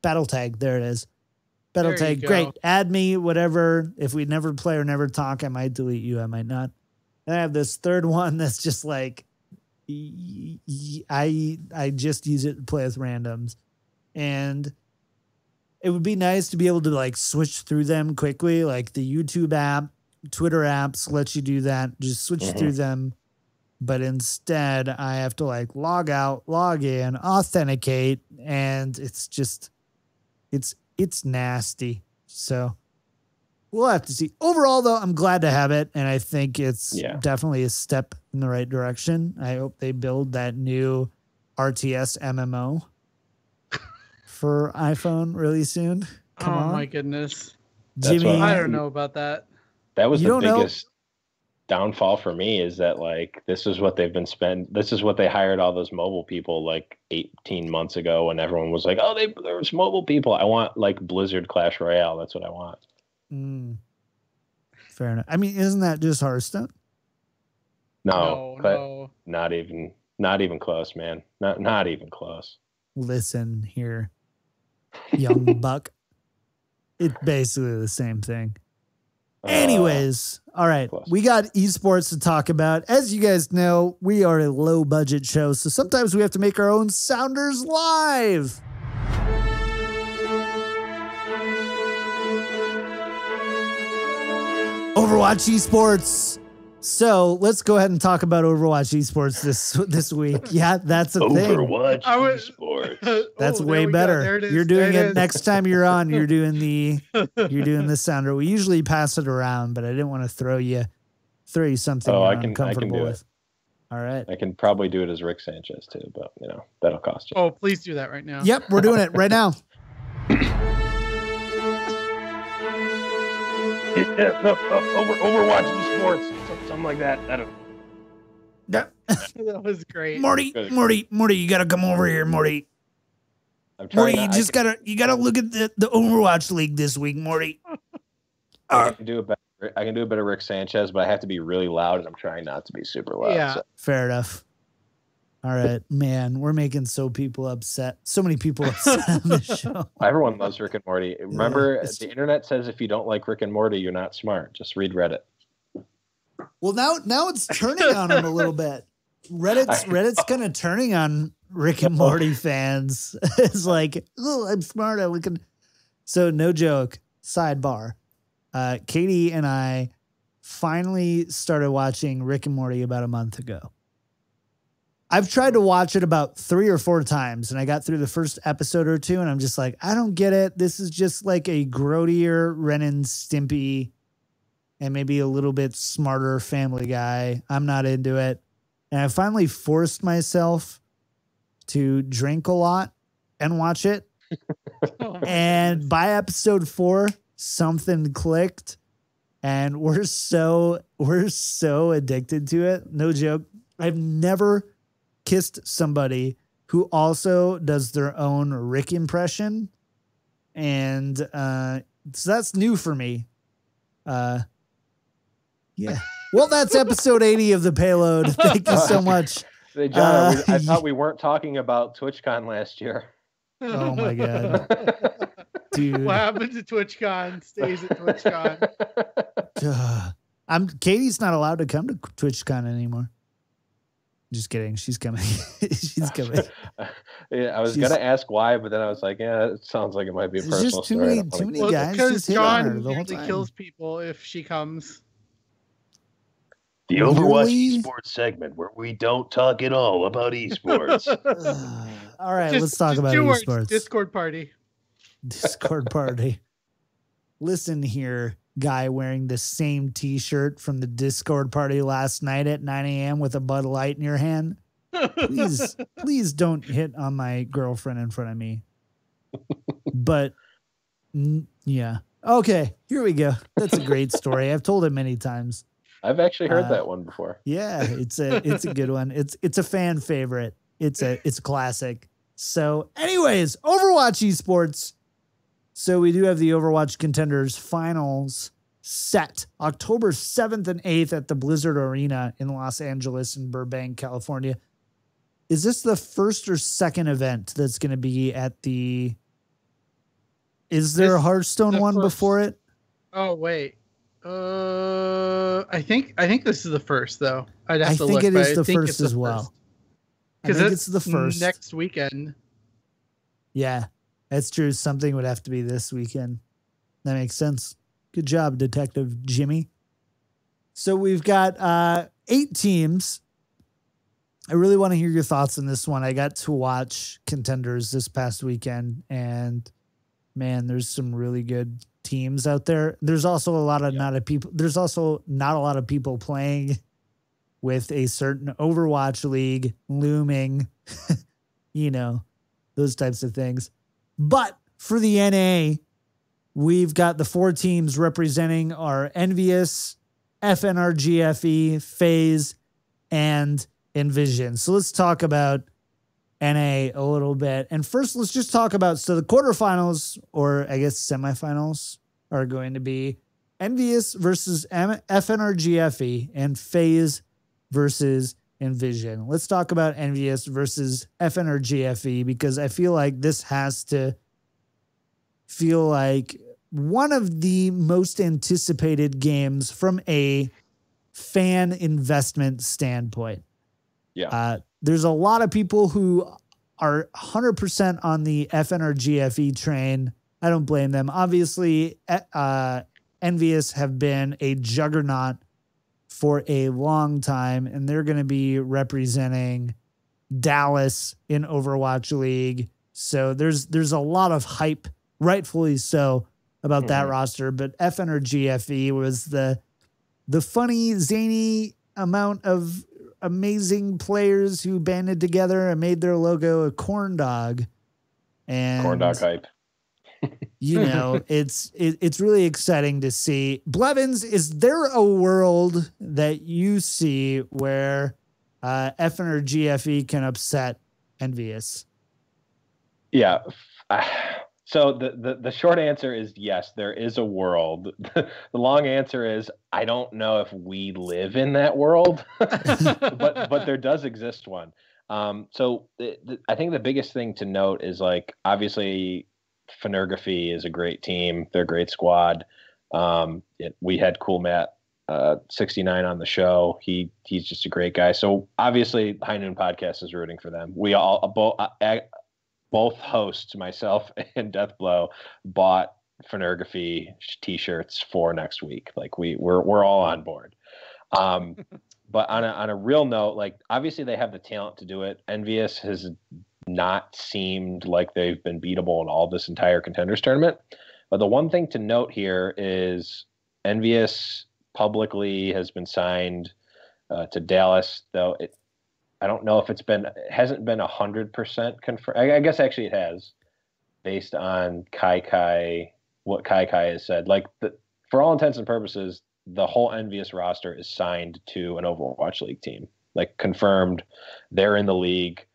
battle tag. There it is. Battle tag. Great. Add me, whatever. If we never play or never talk, I might delete you. I might not. And I have this third one that's just like, I just use it to play with randoms. And it would be nice to be able to like switch through them quickly. Like the YouTube app, Twitter apps let you do that. Just switch through them. But instead I have to like log out, log in, authenticate. And it's just, it's nasty. So we'll have to see. Overall though, I'm glad to have it. And I think it's definitely a step in the right direction. I hope they build that new RTS MMO for iPhone really soon. Come on. My goodness. Jimmy, I don't know about that. That was the biggest downfall for me, is that like this is what they've been this is what they hired all those mobile people like 18 months ago when everyone was like, oh, there's mobile people. I want like Blizzard Clash Royale. That's what I want. Fair enough. I mean, isn't that just Hearthstone? No. Not even close, man. Not even close. Listen here, young buck. It's basically the same thing. Anyways, all right. Close. We got esports to talk about. As you guys know, we are a low budget show, so sometimes we have to make our own sounders live. Overwatch esports. So let's go ahead and talk about Overwatch esports this week. Yeah, that's a thing. Overwatch esports. That's way better. You're doing it next time you're on. You're doing the sounder. We usually pass it around, but I didn't want to throw you something you're uncomfortable with. All right. I can probably do it as Rick Sanchez too, but that'll cost you. Oh, please do that right now. Yep, we're doing it right now. Overwatch esports, something like that. I don't. That was great. Morty, you gotta come over here, Morty. Morty, you gotta look at the Overwatch League this week, Morty. I can do a better Rick Sanchez, but I have to be really loud, and I'm trying not to be super loud. Yeah. So. Fair enough. All right, man, we're making so many people upset on the show. Everyone loves Rick and Morty. Remember, the internet says if you don't like Rick and Morty, you're not smart. Just read Reddit. Well, now it's turning on them a little bit. Reddit's kind of turning on Rick and Morty fans. It's like, oh, I'm smart. So no joke. Sidebar. Katie and I finally started watching Rick and Morty about a month ago. I've tried to watch it about 3 or 4 times, and I got through the first episode or 2, and I'm just like, I don't get it. This is just like a grodier Ren and Stimpy and maybe a little bit smarter Family Guy. I'm not into it. And I finally forced myself to drink a lot and watch it. And by episode 4, something clicked, and we're so addicted to it. No joke. I've never kissed somebody who also does their own Rick impression And so that's new for me. Yeah. Well, that's episode 80 of the Payload. Thank you so much. Hey, John, I thought we weren't talking about TwitchCon last year. Oh my God. Dude. What happened to TwitchCon stays at TwitchCon. Katie's not allowed to come to TwitchCon anymore. Just kidding. She's coming. She's coming. Yeah, I was gonna ask why, but then I was like, yeah, it sounds like it might be a personal just too story. many Well, guys because just hit on her John the whole usually time. kills people if she comes. The Overwatch Really? esports segment where we don't talk at all about esports. All right, Just- let's talk just about two words, esports. Discord party. Discord party. Listen here, guy wearing the same t-shirt from the Discord party last night at 9 a.m. with a Bud Light in your hand. Please don't hit on my girlfriend in front of me. But yeah. Okay, here we go. That's a great story. I've told it many times. I've actually heard that one before. Yeah, it's a good one. It's a fan favorite. It's a classic. So anyways, Overwatch esports. So we do have the Overwatch Contenders finals set October 7th and 8th at the Blizzard Arena in Los Angeles and Burbank, California. Is this the first or second event that's going to be at the... Is there a Hearthstone one first. before it? Oh wait. I think this is the first though. I'd have I to think look, it but is I the think first it's the as well. first. I Because think it's it's the first. next weekend. Yeah, that's true. Something would have to be this weekend. That makes sense. Good job, Detective Jimmy. So we've got 8 teams. I really want to hear your thoughts on this one. I got to watch Contenders this past weekend, and man, there's some really good teams out there. There's also a lot of There's also not a lot of people playing with a certain Overwatch League looming, those types of things. But for the NA, we've got the 4 teams representing our Envious, FNRGFE, FaZe, and Envision. So let's talk about NA a little bit. And first, let's just talk about, so the quarterfinals, or I guess semifinals, are going to be Envious versus FNRGFE and FaZe versus Envision. Let's talk about Envious versus FNRGFE, because I feel like this has to feel like one of the most anticipated games from a fan investment standpoint. Yeah. There's a lot of people who are 100% on the FNRGFE train. I don't blame them. Obviously, Envious have been a juggernaut for a long time, and they're going to be representing Dallas in Overwatch League. So there's a lot of hype, rightfully so, about that roster. But FNRGFE was the funny, zany amount of amazing players who banded together and made their logo a corn dog. And Corn dog hype. It's really exciting to see. Blevins, is there a world that you see where FNRGFE can upset Envious? Yeah. So the short answer is yes, there is a world. The long answer is I don't know if we live in that world, but there does exist one. So I think the biggest thing to note is, like, obviously Phonergraphy is a great team. They're a great squad. We had Cool Matt 69 on the show. He's just a great guy. So obviously High Noon Podcast is rooting for them. We all both hosts, myself and Deathblow, bought Phonergraphy t-shirts for next week. Like we're all on board. But on a real note, like, obviously they have the talent to do it. Envious has not seemed like they've been beatable in all this entire Contenders tournament. But the one thing to note here is Envious publicly has been signed to Dallas, though I don't know if it hasn't been 100% confirmed. I guess actually it has, based on what Kai has said. Like, for all intents and purposes, the whole Envious roster is signed to an Overwatch League team. Like, confirmed, they're in the league.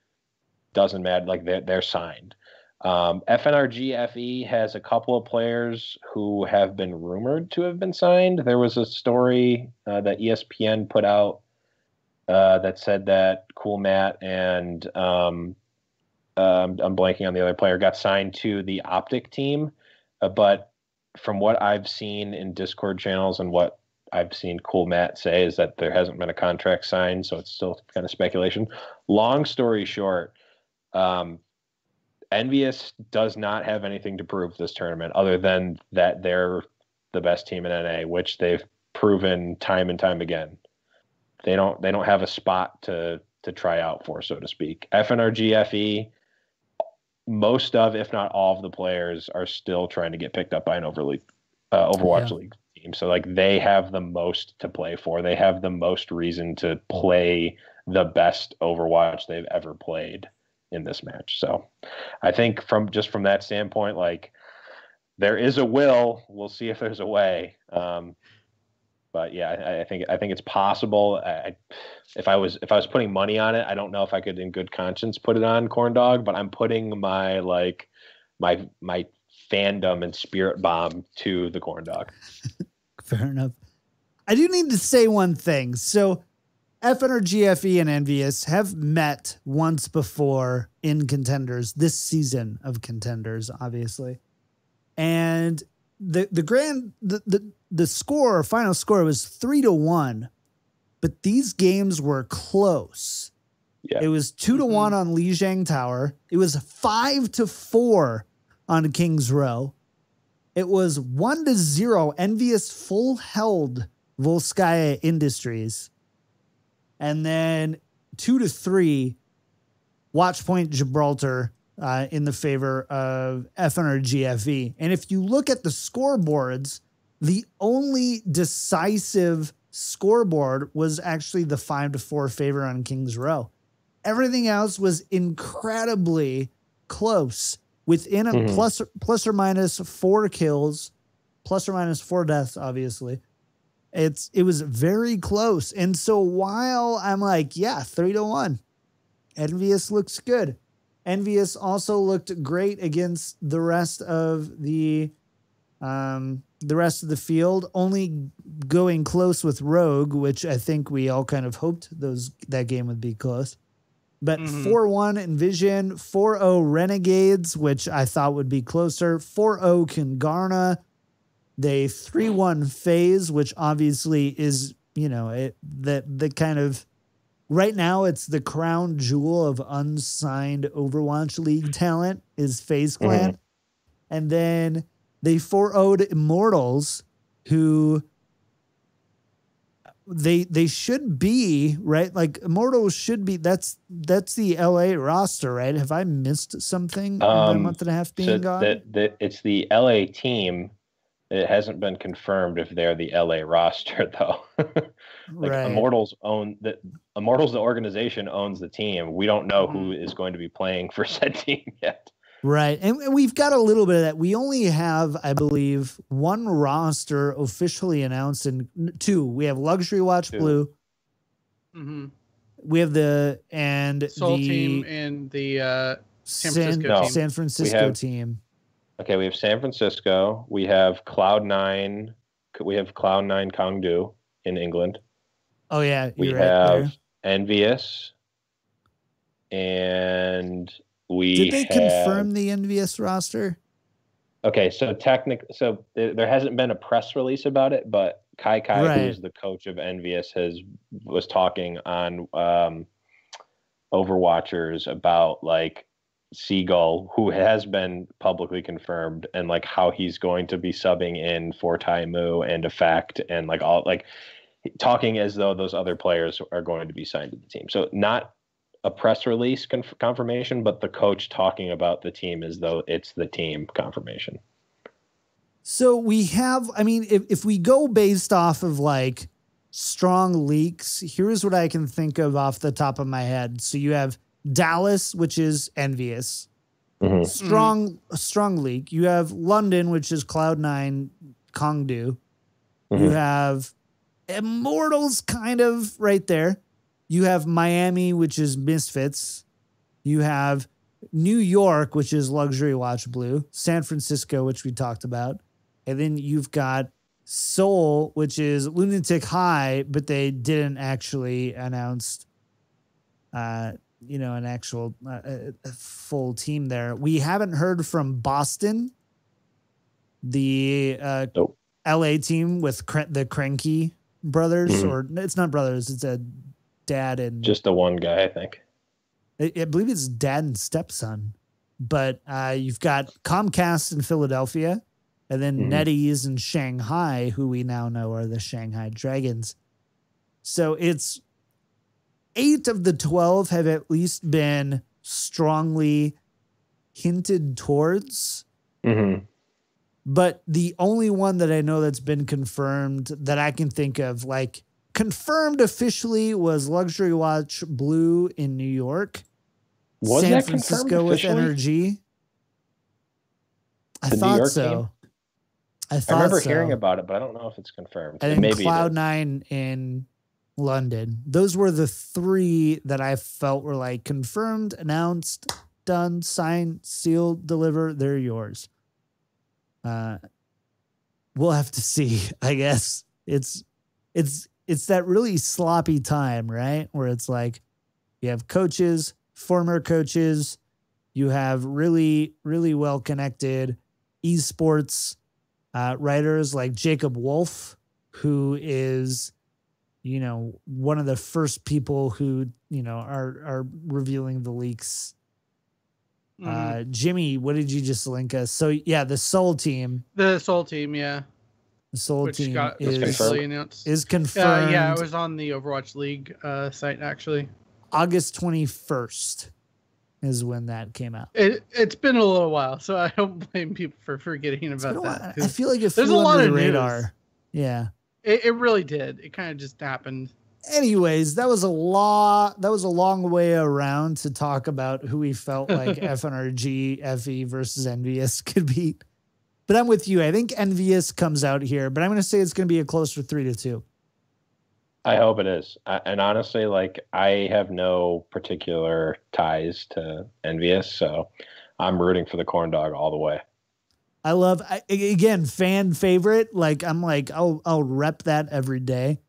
Doesn't matter. Like, they're signed. FNRG FE has a couple of players who have been rumored to have been signed. There was a story that ESPN put out that said that Cool Matt and I'm blanking on the other player got signed to the Optic team. But from what I've seen in Discord channels and what I've seen Cool Matt say is that there hasn't been a contract signed, so it's still kind of speculation. Long story short, Envious does not have anything to prove this tournament other than that they're the best team in NA, which they've proven time and time again. They don't have a spot to try out for, so to speak. FNRG FE, most of, if not all of the players are still trying to get picked up by an Overwatch League team. So like they have the most to play for. They have the most reason to play the best Overwatch they've ever played in this match. So I think from that standpoint, like there is a will. We'll see if there's a way. But yeah, I think it's possible. If I was putting money on it, I don't know if I could in good conscience put it on Corn Dog, but I'm putting my fandom and spirit bomb to the Corn Dog. Fair enough. I do need to say one thing. So FNRGFE and Envious have met once before in Contenders, this season of Contenders, obviously. And the final score was 3-1, but these games were close. Yeah. It was 2-1 on Liang Tower. It was 5-4 on King's Row. It was 1-0 Envious full held Volskaya Industries. And then 2-3 Watchpoint Gibraltar in the favor of FNRGFE. And if you look at the scoreboards, the only decisive scoreboard was actually the 5-4 favor on King's Row. Everything else was incredibly close, within a plus or minus 4 kills, plus or minus 4 deaths, obviously. It was very close. And so while I'm like, yeah, 3-1, Envious looks good. Envious also looked great against the rest of the field, only going close with Rogue, which I think we all kind of hoped that game would be close. But 4-1 Envision, 4-0 Renegades, which I thought would be closer, 4-0 Kingarna. They 3-1 FaZe, which obviously is, the kind of, right now it's the crown jewel of unsigned Overwatch League talent is FaZe Clan. And then they 4-0'd Immortals, who they should be, right? Like Immortals should be, that's the LA roster, right? Have I missed something in a month and a half being gone? It's the LA team. It hasn't been confirmed if they're the LA roster, though. Right. Immortals, the organization, owns the team. We don't know who is going to be playing for said team yet. Right. And we've got a little bit of that. We only have, I believe, one roster officially announced, and 2. We have Luxury Watch 2. Blue. We have the Soul team and the San Francisco team. Okay, we have San Francisco. We have Cloud9. We have Cloud9 Kangdu in England. Oh, yeah. We have Envious. And did they confirm the Envious roster? Okay, so there hasn't been a press release about it, but Kai, who's the coach of Envious, was talking on Overwatchers about like Seagull, who has been publicly confirmed, and like how he's going to be subbing in for Taimu and Effect, and like all like talking as though those other players are going to be signed to the team. So not a press release confirmation, but the coach talking about the team as though it's the team confirmation. So we have, I mean, if we go based off of like strong leaks, here's what I can think of off the top of my head. So you have Dallas, which is Envious. Strong leak. You have London, which is Cloud9 Kangdu. You have Immortals kind of right there. You have Miami, which is Misfits. You have New York, which is Luxury Watch Blue, San Francisco, which we talked about, and then you've got Seoul, which is Lunatic High, but they didn't actually announce, an actual a full team there. We haven't heard from Boston, the Nope. LA team with the Cranky brothers, or it's not brothers, it's a dad and just the one guy, I think. I believe it's dad and stepson. But you've got Comcast in Philadelphia, and then NetEase in Shanghai, who we now know are the Shanghai Dragons. So it's 8 of the 12 have at least been strongly hinted towards. But the only one that I know that's been confirmed that I can think of, like confirmed officially, was Luxury Watch Blue in New York. Was San that Francisco with NRG. I The New thought York so. team? I I remember so. hearing about it, but I don't know if it's confirmed. And then Maybe Cloud9 in London. Those were the 3 that I felt were like confirmed, announced, done, signed, sealed, deliver. They're yours. We'll have to see. I guess it's that really sloppy time, right? Where it's like you have coaches, former coaches, you have really, really well connected esports writers like Jacob Wolf, who is, one of the first people who, are revealing the leaks. Jimmy, what did you just link us? So yeah, the Seoul team. The Seoul team, yeah. The Seoul team is confirmed. Yeah, it was on the Overwatch League site, actually. August 21st is when that came out. It's been a little while, so I don't blame people for forgetting about that. I feel like it there's flew a lot under of the news. radar. Yeah. It really did. It kind of just happened. Anyways, that was a long way around to talk about who we felt like FNRG, FE versus Envious could beat. But I'm with you. I think Envious comes out here, but I'm going to say it's going to be a closer 3-2. I hope it is. And honestly, like, I have no particular ties to Envious, so I'm rooting for the corn dog all the way. I love, again, fan favorite. Like, I'm like, I'll rep that every day.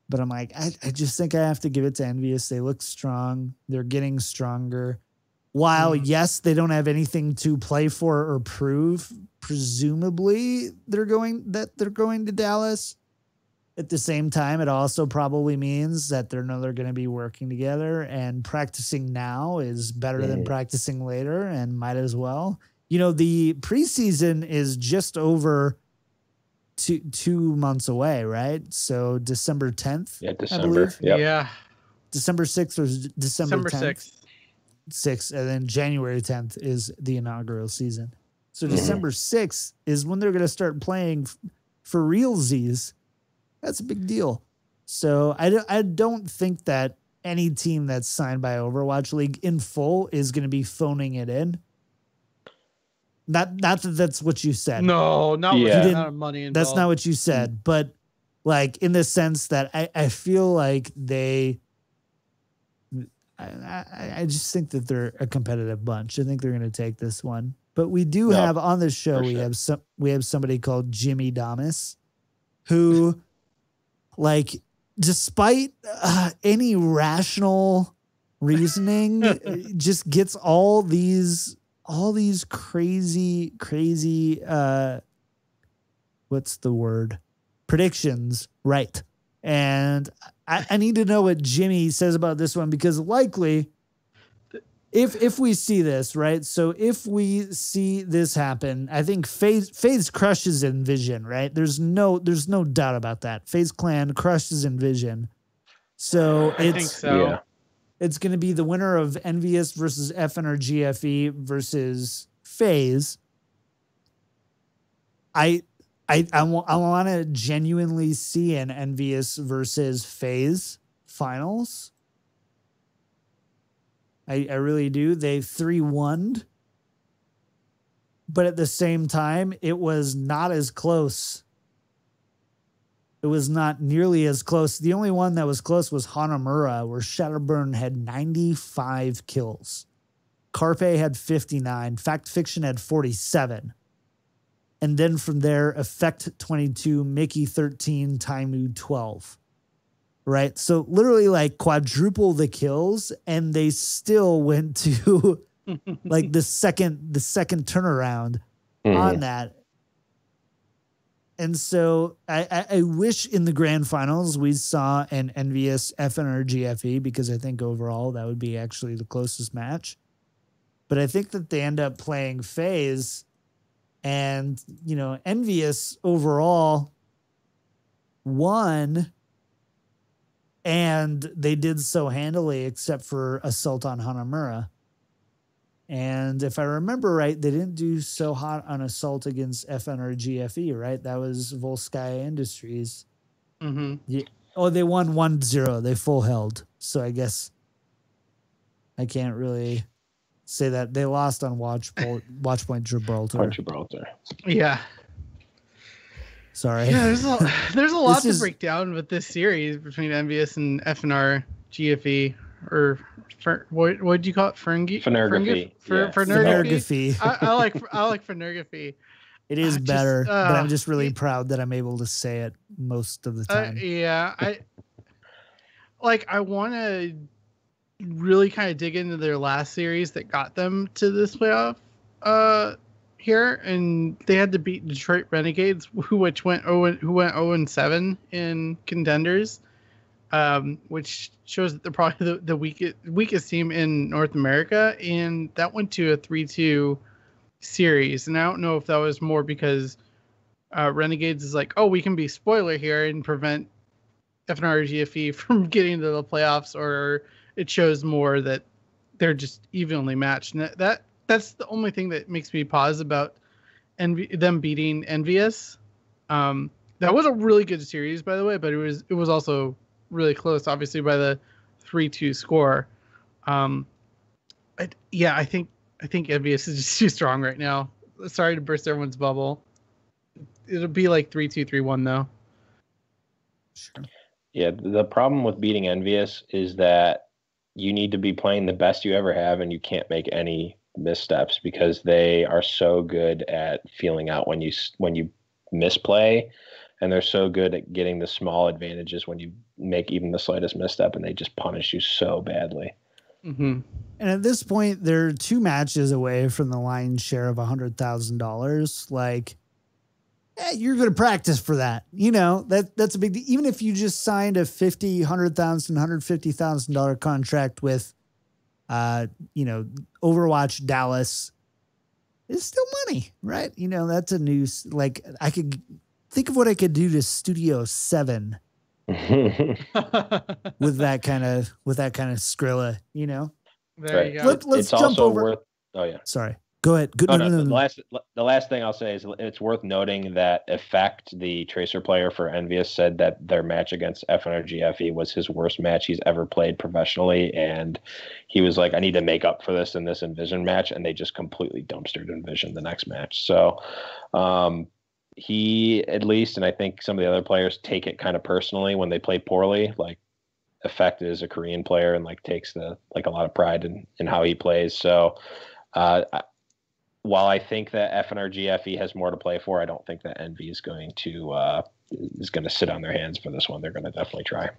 But I'm like, I just think I have to give it to Envious. They look strong. They're getting stronger. While, yes, they don't have anything to play for or prove, presumably they're going to Dallas. At the same time, it also probably means that they're going to be working together, and practicing now is better than practicing later, and might as well. The preseason is just over 2 months away, right? So December 10th. Yeah, December. Yep. Yeah. December 6th or December 10th? 6th. And then January 10th is the inaugural season. So December 6th is when they're going to start playing for realsies. That's a big deal. So I don't think that any team that's signed by Overwatch League in full is going to be phoning it in. Not that that's what you said. No, not with you the amount of money involved. That's not what you said. But like in the sense that I feel like I just think that they're a competitive bunch. I think they're going to take this one. But we do have on the show, we have somebody called Jimmy Damas, who, like, despite any rational reasoning, just gets all these crazy, what's the word? Predictions right. And I need to know what Jimmy says about this one, because likely if we see this, right? So if we see this happen, I think FaZe crushes Envision, right? There's no doubt about that. FaZe Clan crushes Envision. So I think so. Yeah. It's going to be the winner of Envious versus FNRG FE versus FaZe. I want to genuinely see an Envious versus FaZe finals. I really do. They 3-1'd. But at the same time, it was not as close. It was not nearly as close. The only one that was close was Hanamura, where Shadowburn had 95 kills. Carpe had 59, Fact Fiction had 47. And then from there, Effect 22, Mickey 13, Taimu 12. Right? So literally like quadruple the kills, and they still went to like the second turnaround on that. And so I wish in the grand finals we saw an envious FNRGFE, because I think overall that would be actually the closest match. But I think that they end up playing FaZe, and, you know, envious overall won, and they did so handily except for Assault on Hanamura. And if I remember right, they didn't do so hot on Assault against FNRGFE, right? That was Volskaya Industries. Mm-hmm. Yeah. Oh, they won 1-0. They full held. So I guess I can't really say that. They lost on Watchpoint Gibraltar. Yeah. Sorry. Yeah, there's a lot to break down with this series between Envious and FNR GFE, or what would you call it? Ferngify. I like Fernergify. It is better, but I'm just really proud that I'm able to say it most of the time. I want to really kind of dig into their last series that got them to this playoff here, and they had to beat Detroit Renegades, who went 0-7 in contenders, which shows that they're probably the weakest team in North America, and that went to a 3-2 series. And I don't know if that was more because Renegades is like, oh, we can be spoiler here and prevent FNR GFE from getting to the playoffs, or it shows more that they're just evenly matched. And that's the only thing that makes me pause about them beating Envious. That was a really good series, by the way, but it was also really close, obviously, by the 3-2 score. I think Envious is just too strong right now. Sorry to burst everyone's bubble. It'll be like 3-2, 3-1 though. Sure. Yeah, the problem with beating Envious is that you need to be playing the best you ever have, and you can't make any missteps, because they are so good at feeling out when you misplay, and they're so good at getting the small advantages when you make even the slightest misstep, and they just punish you so badly. Mm-hmm. And at this point, they're 2 matches away from the lion's share of $100,000. Like, you're going to practice for that. You know, that's a big deal. Even if you just signed a $50,000, $100,000, $150,000 contract with, Overwatch Dallas, it's still money, right? You know, that's a new, like, I could think of what I could do to Studio 7 with that kind of Skrilla, you know? There you go. Let's jump over. Oh yeah. Sorry. Go ahead. The last thing I'll say is it's worth noting that Effect, the Tracer player for Envious, said that their match against FNRGFE was his worst match he's ever played professionally, and he was like, I need to make up for this in this Envision match, and they just completely dumpstered Envision the next match. So he, at least, and I think some of the other players, take it kind of personally when they play poorly. Like, Effect is a Korean player and like takes a lot of pride in how he plays. So while I think that FNRGFE has more to play for, I don't think that Envy is going to sit on their hands for this one. They're going to definitely try.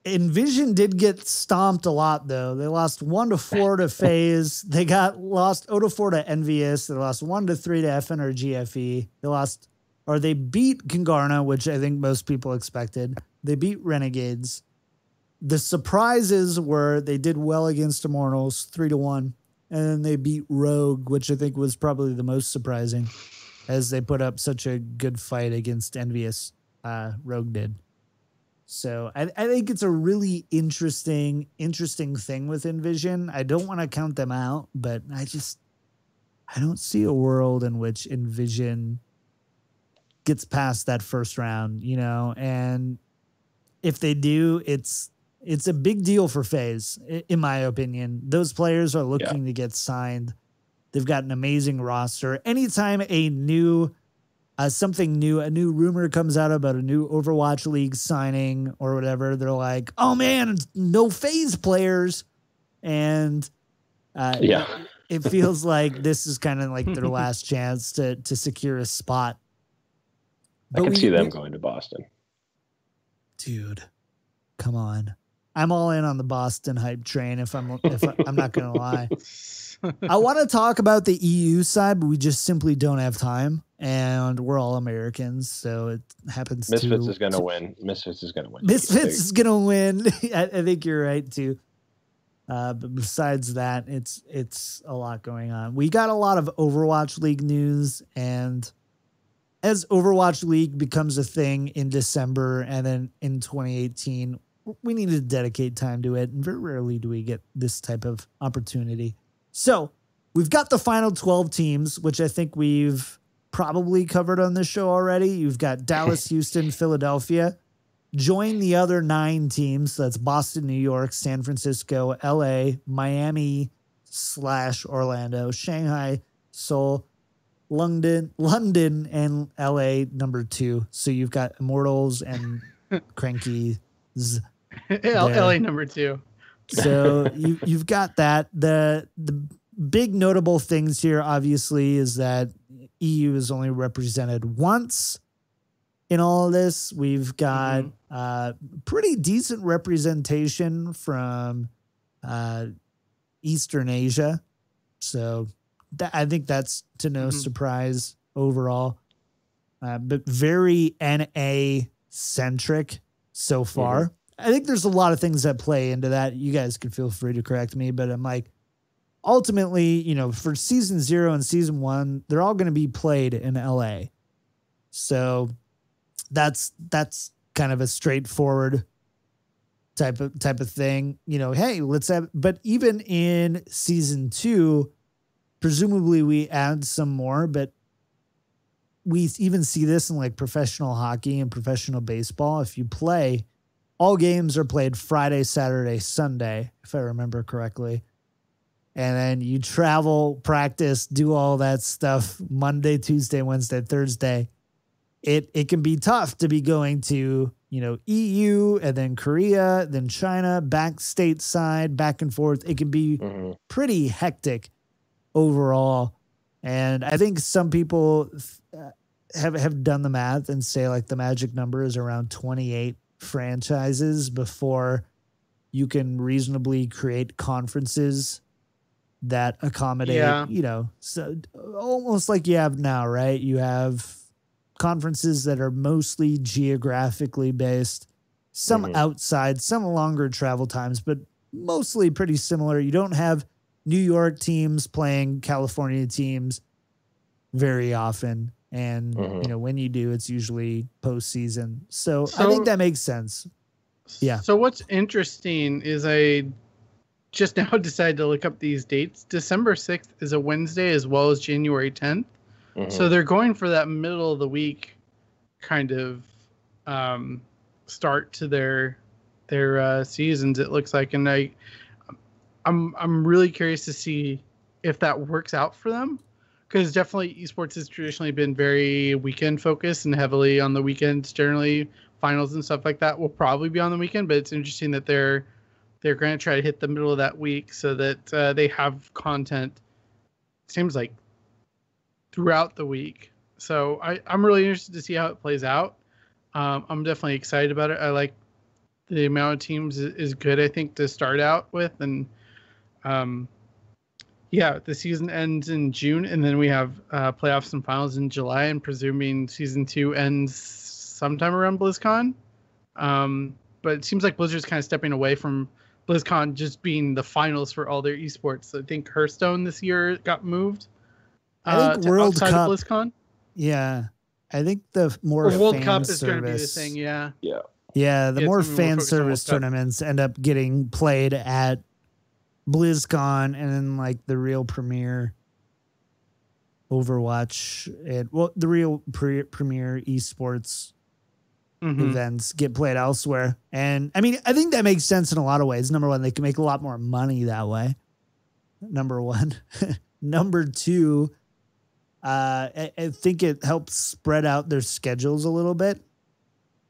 Envision did get stomped a lot, though. They lost 1-4 to FaZe. They lost 0-4 to Envious. They lost 1-3 to FNRGFE. They beat Kingarna, which I think most people expected. They beat Renegades. The surprises were they did well against Immortals, 3-1. And then they beat Rogue, which I think was probably the most surprising, as they put up such a good fight against Envious. Rogue did. So I think it's a really interesting thing with Envision. I don't want to count them out, but I don't see a world in which Envision gets past that first round, you know, and if they do, it's a big deal for FaZe, in my opinion. Those players are looking to get signed. They've got an amazing roster. Anytime a new rumor comes out about a new Overwatch League signing or whatever, they're like, oh man, no FaZe players. And It feels like this is kind of like their last chance to secure a spot. I can see them going to Boston. Dude, come on. I'm all in on the Boston hype train if I'm not going to lie. I want to talk about the EU side, but we just simply don't have time, and we're all Americans, so it happens. Misfits is going to win. Misfits is going to win. Misfits is going to win. I think you're right too. But besides that, it's a lot going on. We got a lot of Overwatch League news, and as Overwatch League becomes a thing in December and then in 2018, we need to dedicate time to it. And very rarely do we get this type of opportunity. So we've got the final 12 teams, which I think we've probably covered on this show already. You've got Dallas, Houston, Philadelphia. Join the other 9 teams. So that's Boston, New York, San Francisco, LA, Miami / Orlando, Shanghai, Seoul, London, and LA number 2. So you've got Immortals and Crankies. LA number 2. So you've got that. The big notable things here, obviously, is that EU is only represented once in all of this. We've got pretty decent representation from Eastern Asia. So I think that's to no surprise overall, but very NA centric so far. I think there's a lot of things that play into that. You guys can feel free to correct me, but I'm like, ultimately, for season 0 and season 1, they're all going to be played in LA. So that's kind of a straightforward type of thing. Hey, let's have, but even in season 2, presumably we add some more, but we even see this in like professional hockey and professional baseball. If you play, all games are played Friday, Saturday, Sunday, if I remember correctly. And then you travel, practice, do all that stuff Monday, Tuesday, Wednesday, Thursday. It can be tough to be going to, EU and then Korea, then China, back stateside, back and forth. It can be pretty hectic overall. And I think some people have done the math and say like the magic number is around 28 franchises before you can reasonably create conferences that accommodate, so almost like you have now, right? You have conferences that are mostly geographically based, some outside, some longer travel times, but mostly pretty similar. You don't have New York teams playing California teams very often. And, when you do, it's usually postseason. So I think that makes sense. Yeah. So what's interesting is I just now decided to look up these dates. December 6th is a Wednesday as well as January 10th. So they're going for that middle of the week kind of start to their seasons, it looks like. And I'm really curious to see if that works out for them. Because definitely esports has traditionally been very weekend focused and heavily on the weekends. Generally, finals and stuff like that will probably be on the weekend. But it's interesting that they're going to try to hit the middle of that week so that they have content. Seems like throughout the week. So I'm really interested to see how it plays out. I'm definitely excited about it. I like the amount of teams is good, I think, to start out with. And the season ends in June, and then we have playoffs and finals in July. And presuming season 2 ends sometime around BlizzCon. But it seems like Blizzard's kind of stepping away from BlizzCon just being the finals for all their esports. I think Hearthstone this year got moved. I think World Cup. BlizzCon. Yeah, I think the more World Cup is going to be the thing. Yeah. The more fan service tournaments end up getting played at BlizzCon, and then like the real premier Overwatch the real premier esports events get played elsewhere. And I mean, I think that makes sense in a lot of ways. Number one, they can make a lot more money that way. Number one. Number two, I think it helps spread out their schedules a little bit.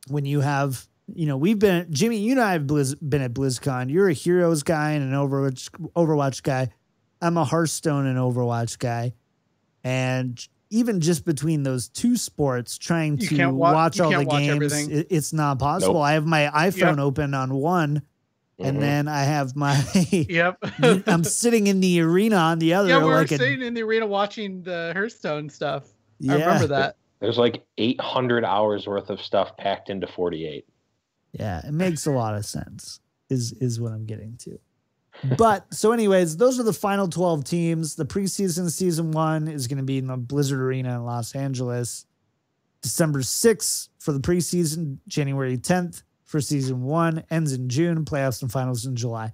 When you have, we've been, Jimmy, you and I have been at BlizzCon. You're a Heroes guy and an Overwatch guy. I'm a Hearthstone and Overwatch guy, and even just between those two sports, trying to watch all the games, it's not possible. Nope. I have my iPhone open on one, and then I have my I'm sitting in the arena on the other. Yeah, we were sitting in the arena watching the Hearthstone stuff. I remember that. There's like 800 hours worth of stuff packed into 48. Yeah, it makes a lot of sense, is what I'm getting to. But so anyways, those are the final 12 teams. The preseason season 1 is going to be in the Blizzard Arena in Los Angeles. December 6th for the preseason, January 10th for season 1, ends in June, playoffs and finals in July.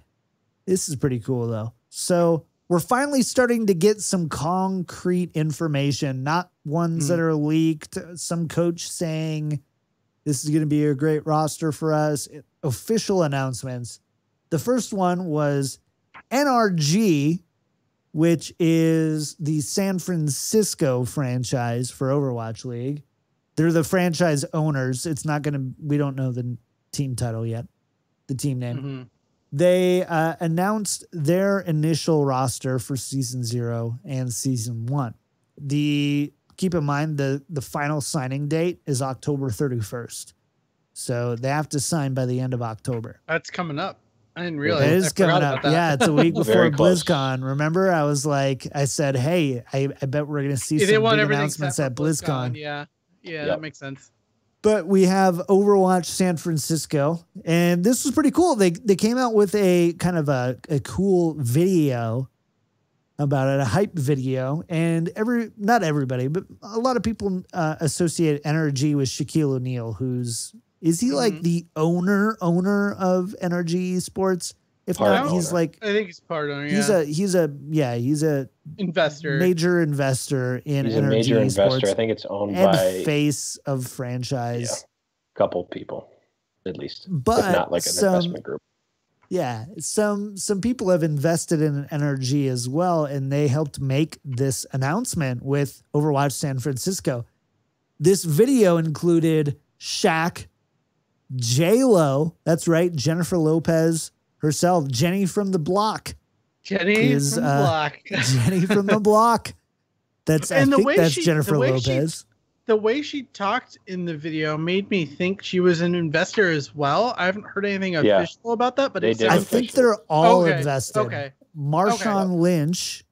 This is pretty cool though. So we're finally starting to get some concrete information, not ones that are leaked. Some coach saying this is going to be a great roster for us. Official announcements. The first one was NRG, which is the San Francisco franchise for Overwatch League. They're the franchise owners. It's not going to, we don't know the team title yet, the team name. They announced their initial roster for season 0 and season 1. Keep in mind the final signing date is October 31st. So they have to sign by the end of October. That's coming up. I didn't realize. It is coming up. Yeah, it's a week before close. BlizzCon. Remember, I said, hey, I bet we're going to see some big announcements at BlizzCon. Yeah, that makes sense. But we have Overwatch San Francisco, and this was pretty cool. They came out with a kind of a cool video about it, a hype video, and not everybody, but a lot of people associate NRG with Shaquille O'Neal, is he like the owner of NRG Esports? If not, he's like, I think he's part owner. He's a investor, major investor in he's NRG a major Esports. Investor. I think it's owned and by face of franchise. A couple people, at least, but if not like an investment group. Yeah, some people have invested in NRG as well, and they helped make this announcement with Overwatch San Francisco. This video included Shaq, J-Lo, that's right, Jennifer Lopez herself, Jenny from the Block. Jenny from the Block. That's Jennifer Lopez. The way she talked in the video made me think she was an investor as well. I haven't heard anything official about that, but I think they're all invested. Okay. Marshawn Lynch,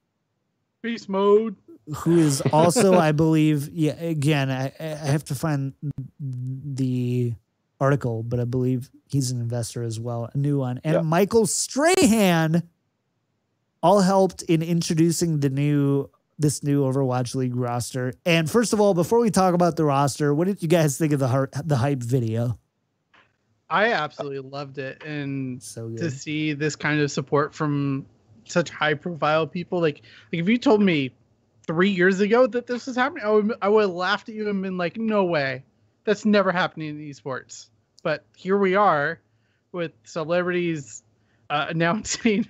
beast mode, who is also, I believe, again, I have to find the article, but I believe he's an investor as well, a new one. And Michael Strahan all helped in introducing this new Overwatch League roster. And first of all, before we talk about the roster, what did you guys think of the hype video? I absolutely loved it, and to see this kind of support from such high-profile people, like if you told me 3 years ago that this was happening, I would have laughed at you and been like, "No way, that's never happening in esports." But here we are, with celebrities announcing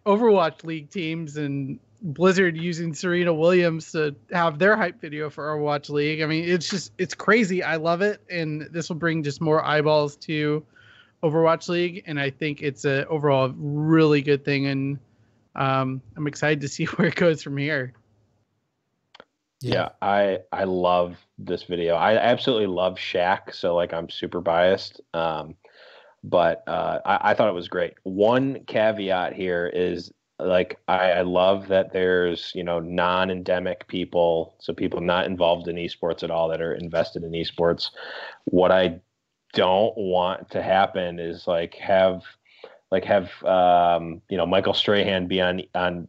Overwatch League teams and Blizzard using Serena Williams to have their hype video for Overwatch League. I mean, it's crazy. I love it. And this will bring just more eyeballs to Overwatch League. And I think it's a overall really good thing. And I'm excited to see where it goes from here. Yeah, I love this video. I absolutely love Shaq. So like, I'm super biased. But I thought it was great. One caveat here is, like, I love that there's, non-endemic people, so people not involved in esports at all that are invested in esports. What I don't want to happen is have Michael Strahan be on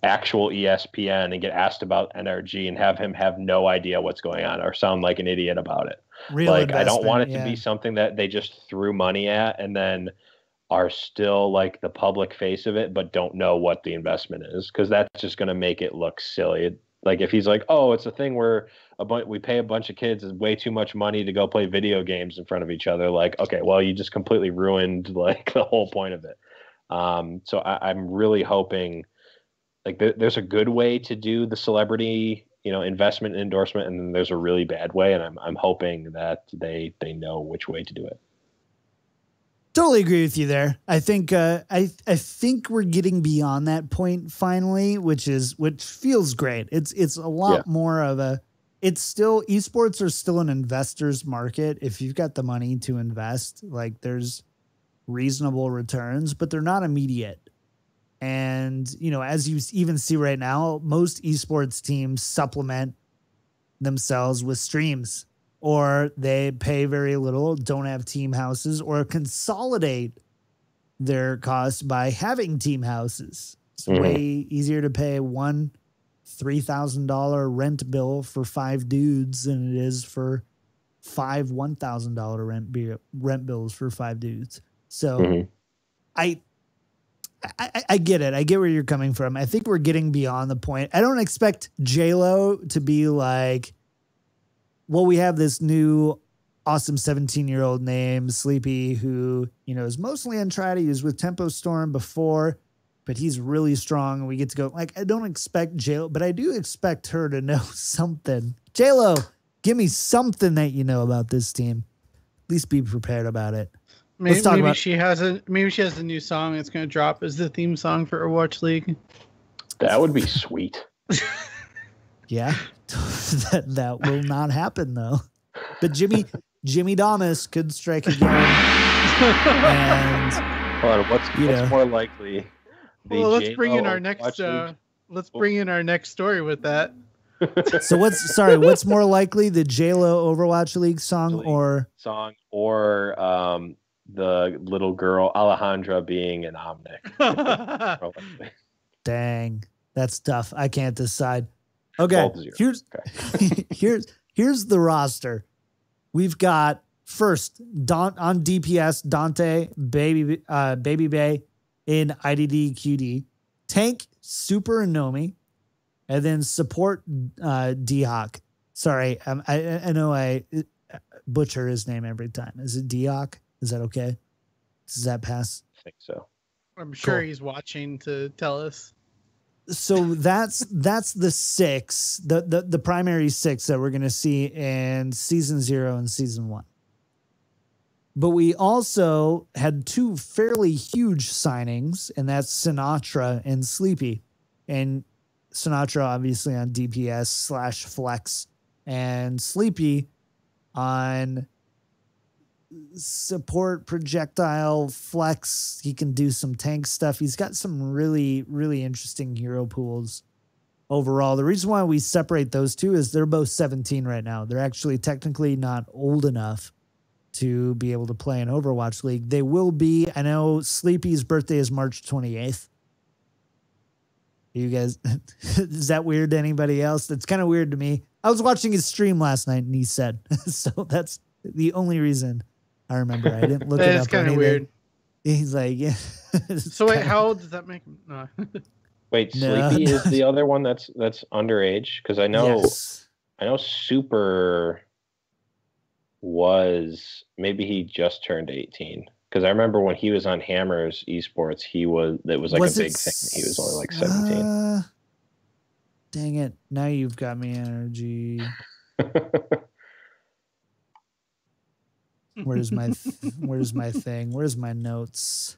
actual ESPN and get asked about NRG and have him have no idea what's going on or sound like an idiot about it. I don't want it to be something that they just threw money at and then are still like the public face of it, but don't know what the investment is, because that's just going to make it look silly. Like if he's like, oh, it's a thing where we pay a bunch of kids way too much money to go play video games in front of each other. Like, okay, well, you just completely ruined like the whole point of it. So I'm really hoping like there's a good way to do the celebrity, investment and endorsement, and then there's a really bad way. And I'm hoping that they know which way to do it. Totally agree with you there. I think I think we're getting beyond that point finally, which feels great. It's a lot more of a. It's still esports are still an investor's market. If you've got the money to invest, like there's reasonable returns, but they're not immediate. And as you even see right now, most esports teams supplement themselves with streams. Or they pay very little, don't have team houses, or consolidate their costs by having team houses. It's way easier to pay one $3,000 rent bill for 5 dudes than it is for 5 $1,000 rent bills for 5 dudes. So I get it. I get where you're coming from. I think we're getting beyond the point. I don't expect J-Lo to be like, well, we have this new awesome 17-year-old named Sleepy who, is mostly untraded. He was with Tempo Storm before, but he's really strong. And we get to go, like, I don't expect J-Lo, but I do expect her to know something. J-Lo, give me something that you know about this team. At least be prepared about it. Maybe she has a new song that's going to drop as the theme song for Overwatch League. That would be sweet. Yeah. that will not happen though. But Jimmy Damas could strike again. And hold on, what's more likely? Well, let's bring in our next story with that. So what's more likely, the J-Lo Overwatch League song or the little girl Alejandra being an Omnic? Dang, that's tough. I can't decide. Okay, here's the roster. We've got first on DPS Dante, Baby Bay in IDD QD, tank Super and Nomi, and then support D-Hawk. Sorry, I know I butcher his name every time. Is it D-Hawk? Is that okay? Does that pass? I think so. I'm sure he's watching to tell us. So that's the 6, the primary 6 that we're going to see in season 0 and season 1. But we also had 2 fairly huge signings, and that's Sinatra and Sleepy. And Sinatra obviously on DPS / flex, and Sleepy on support projectile flex. He can do some tank stuff. He's got some really, really interesting hero pools overall. The reason why we separate those two is they're both 17 right now. They're actually technically not old enough to be able to play in Overwatch League. They will be. I know Sleepy's birthday is March 28th. You guys, is that weird to anybody else? That's kind of weird to me. I was watching his stream last night and he said, so that's the only reason I remember. I didn't look it up. It's kind of weird. He's like, yeah. So wait, how old does that make him? No. Wait, Sleepy is the other one that's underage? Because I know Super was, maybe he just turned 18. Because I remember when he was on Hammers Esports, it was like a big thing. He was only like 17. Dang it. Now you've got me energy. Where's my thing? Where's my notes?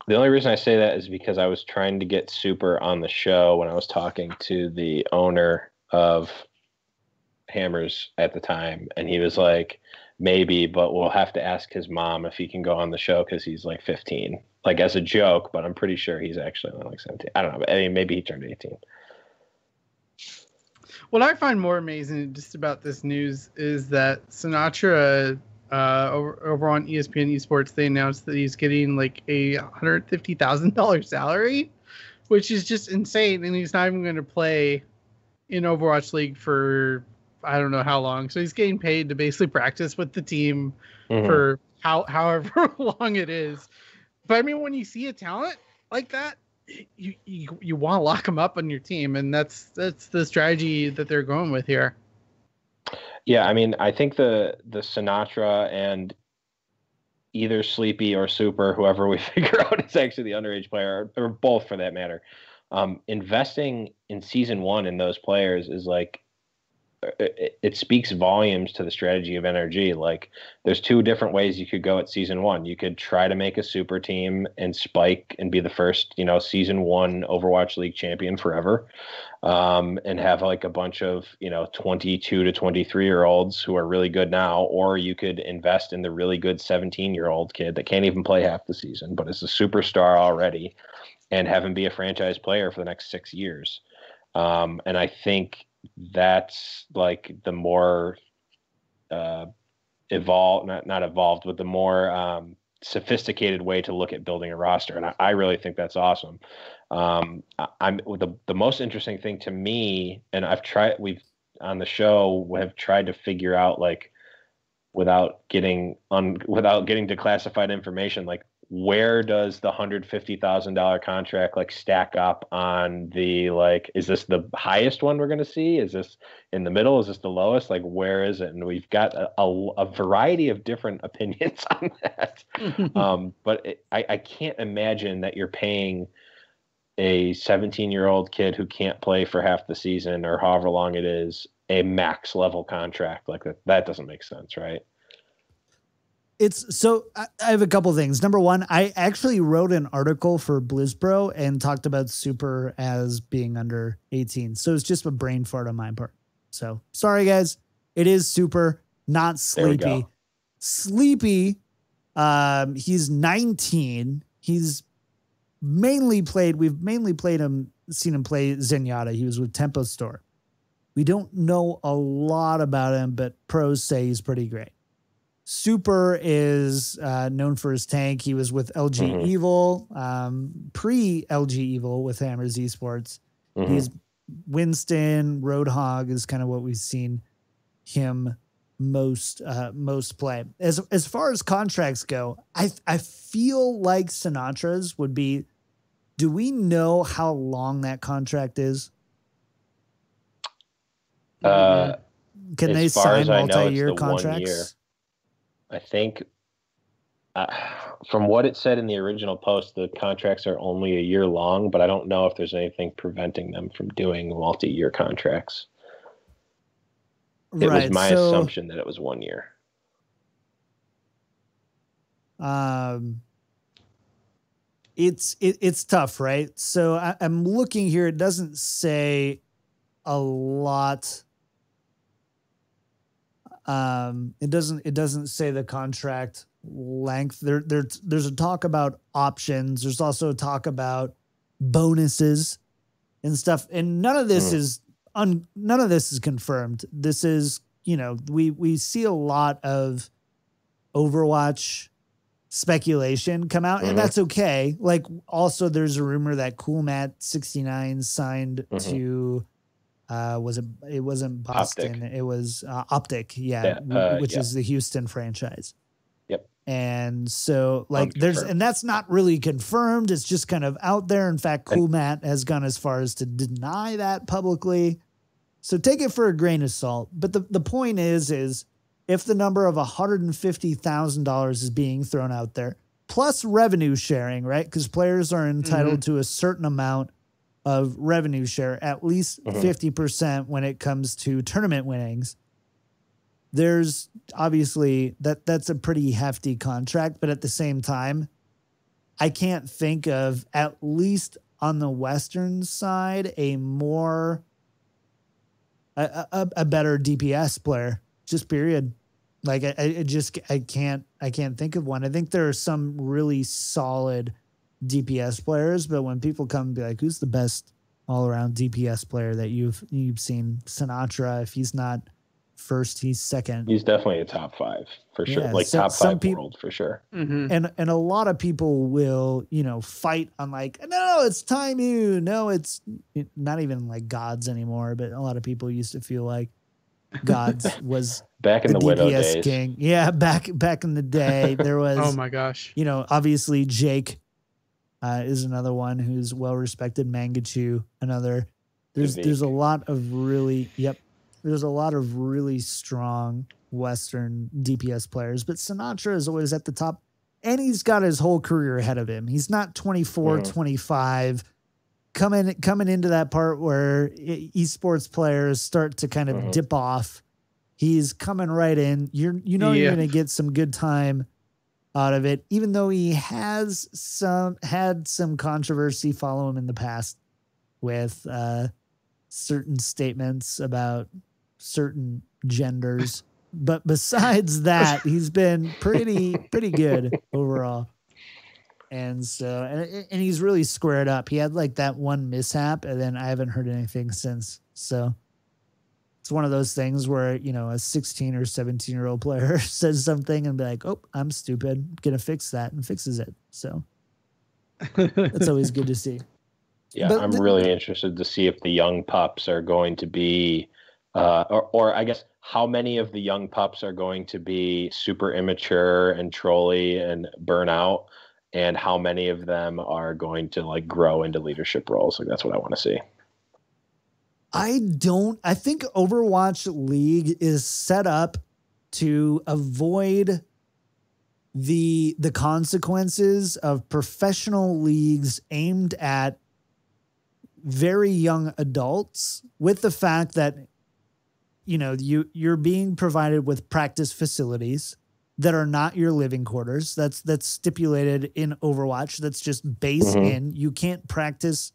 The only reason I say that is because I was trying to get Super on the show when I was talking to the owner of Hammers at the time. And he was like, maybe, but we'll have to ask his mom if he can go on the show because he's like 15. Like as a joke, but I'm pretty sure he's actually only like 17. I don't know. I mean, maybe he turned 18. What I find more amazing just about this news is that Sinatra, over on ESPN Esports, they announced that he's getting like a $150,000 salary, which is just insane. And he's not even going to play in Overwatch League for I don't know how long. So he's getting paid to basically practice with the team for however long it is. But I mean, when you see a talent like that, you want to lock him up on your team, and that's the strategy that they're going with here. Yeah, I mean, I think the Sinatra and either Sleepy or Super, whoever we figure out is actually the underage player, or both for that matter, investing in season 1 in those players is like it speaks volumes to the strategy of NRG. Like, there's two different ways you could go at season one. You could try to make a super team and spike and be the first, season one Overwatch League champion forever, and have like a bunch of 22 to 23-year-olds who are really good now. Or you could invest in the really good 17-year-old kid that can't even play half the season but is a superstar already, and have him be a franchise player for the next 6 years. And I think that's like the more evolved, not evolved, but the more sophisticated way to look at building a roster. And I really think that's awesome. I'm the most interesting thing to me, and we've on the show have tried to figure out, like, without getting declassified information, like, where does the $150,000 contract like stack up on the, like, is this the highest one we're going to see? Is this in the middle? Is this the lowest? Like, where is it? And we've got a variety of different opinions on that. But I can't imagine that you're paying a 17-year-old kid who can't play for half the season or however long it is a max level contract like that. That doesn't make sense, right? I have a couple things. Number one, I actually wrote an article for BlizzPro and talked about Super as being under 18. So it's just a brain fart on my part. So sorry, guys. It is Super, not Sleepy. Sleepy, he's 19. We've mainly seen him play Zenyatta. He was with Tempo Store. We don't know a lot about him, but pros say he's pretty great. Super is known for his tank. He was with LG Evil, pre-LG Evil with Hammers Esports. He's Winston, Roadhog is kind of what we've seen him most play. As far as contracts go, I feel like Sinatra's would be. Do we know how long that contract is? Can they sign multi-year contracts? I think from what it said in the original post, the contracts are only a year long, but I don't know if there's anything preventing them from doing multi-year contracts. It was my assumption that it was 1 year. It's tough, right? So I'm looking here. It doesn't say a lot. It doesn't say the contract length. There's a talk about options. There's also a talk about bonuses and stuff. And none of this is confirmed. This is, we see a lot of Overwatch speculation come out, and that's okay. Like, also there's a rumor that CoolMat69 signed to it wasn't Boston. Optic. It was Optic, which is the Houston franchise. Yep. And so, like, and that's not really confirmed. It's just kind of out there. In fact, CoolMat has gone as far as to deny that publicly. So take it for a grain of salt. But the point is if the number of $150,000 is being thrown out there, plus revenue sharing, right? Because players are entitled to a certain amount of revenue share, at least 50% when it comes to tournament winnings. There's obviously that's a pretty hefty contract, but at the same time, I can't think of, at least on the Western side, a better DPS player, just period. Like I can't think of one. I think there are some really solid DPS players, but when people come and be like, who's the best all around DPS player that you've seen? Sinatra, if he's not first, he's second. He's definitely a top 5 for sure. Like top 5 world for sure. And a lot of people will, fight on like, no, it's Time You. No, it's not even like Gods anymore, but a lot of people used to feel like Gods was back in the Widow DPS days. king. Yeah, back in the day. There was oh my gosh. Obviously Jake is another one who's well respected. Mangachu, another. There's a lot of really strong Western DPS players, but Sinatra is always at the top, and he's got his whole career ahead of him. He's not 24, 25 coming into that part where esports players start to kind of dip off. He's coming right in. You're going to get some good time out of it, even though he has had some controversy follow him in the past with certain statements about certain genders. But besides that, he's been pretty good overall. And so, and he's really squared up. He had like that one mishap, and then I haven't heard anything since. So it's one of those things where, a 16 or 17-year-old player says something and be like, oh, I'm stupid. I'm going to fix that, and fixes it. So that's always good to see. Yeah, I'm really interested to see if the young pups are going to be, or I guess how many of the young pups are going to be super immature and trolly and burn out, and how many of them are going to like grow into leadership roles. Like, that's what I want to see. I think Overwatch League is set up to avoid the consequences of professional leagues aimed at very young adults, with the fact that, you're being provided with practice facilities that are not your living quarters. That's stipulated in Overwatch. That's just base in. You can't practice.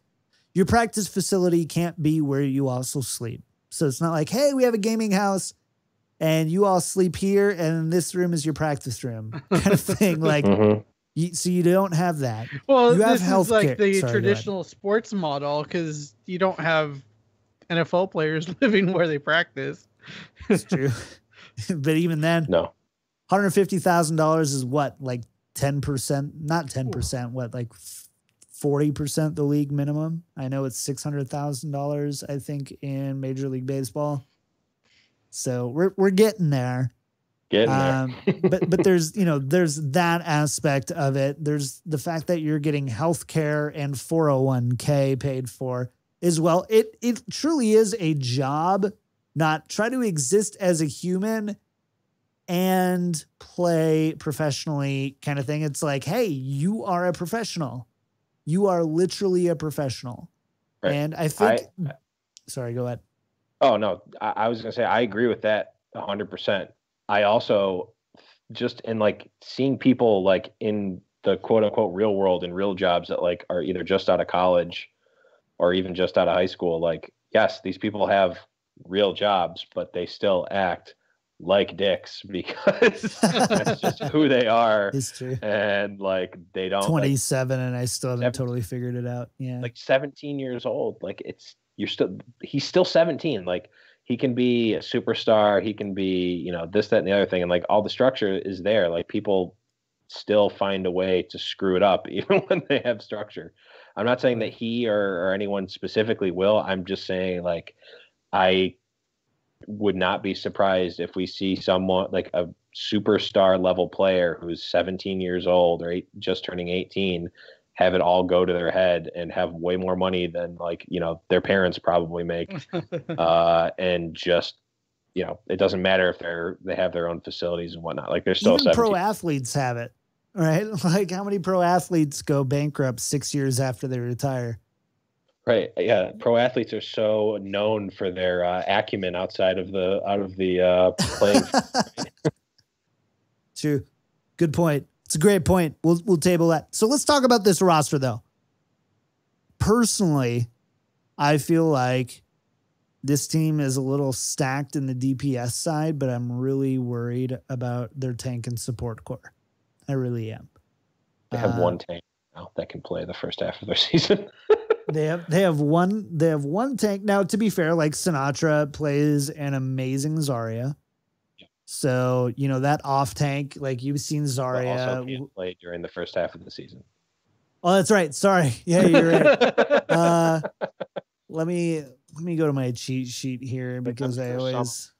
Your practice facility can't be where you also sleep. So it's not like, hey, we have a gaming house and you all sleep here and this room is your practice room kind of thing. Like, so you don't have that. Well, you have this is like the Sorry, traditional sports model, because you don't have NFL players living where they practice. It's true. But even then, no. $150,000 is what, like 10%, not 10%, what, like 40% the league minimum? I know it's $600,000, I think, in Major League Baseball. So we're getting there. But there's, there's that aspect of it. There's the fact that you're getting healthcare and 401k paid for as well. It truly is a job, not try to exist as a human and play professionally kind of thing. It's like, hey, you are a professional. You are literally a professional. Right. And I think, sorry, go ahead. Oh, no, I was going to say, I agree with that 100%. I also just in like seeing people like in the quote unquote real world and real jobs that like are either just out of college or even just out of high school. Like, yes, these people have real jobs, but they still act like dicks because that's just who they are. It's true. And like, they don't 27 and I still haven't totally figured it out. Yeah. Like 17 years old. Like he's still 17. Like he can be a superstar. He can be, this, that, and the other thing. And like all the structure is there. Like people still find a way to screw it up even when they have structure. I'm not saying that he or anyone specifically will. I'm just saying like, I would not be surprised if we see someone like a superstar level player who's 17 years old or just turning 18, have it all go to their head and have way more money than like, their parents probably make. And just, it doesn't matter if they have their own facilities and whatnot. Like they're still even 17. Pro athletes have it, right? Like how many pro athletes go bankrupt 6 years after they retire? Right. Yeah. Pro athletes are so known for their acumen outside of the playing. True. Good point. It's a great point. We'll table that. So let's talk about this roster though. Personally, I feel like this team is a little stacked in the DPS side, but I'm really worried about their tank and support core. I really am. They have one tank now that can play the first half of their season. They have one tank. Now, to be fair, like Sinatra plays an amazing Zarya. So, that off tank, like you've seen Zarya. Also can't play during the first half of the season. Oh, that's right. Sorry. Yeah, you're right. Let me go to my cheat sheet here because I always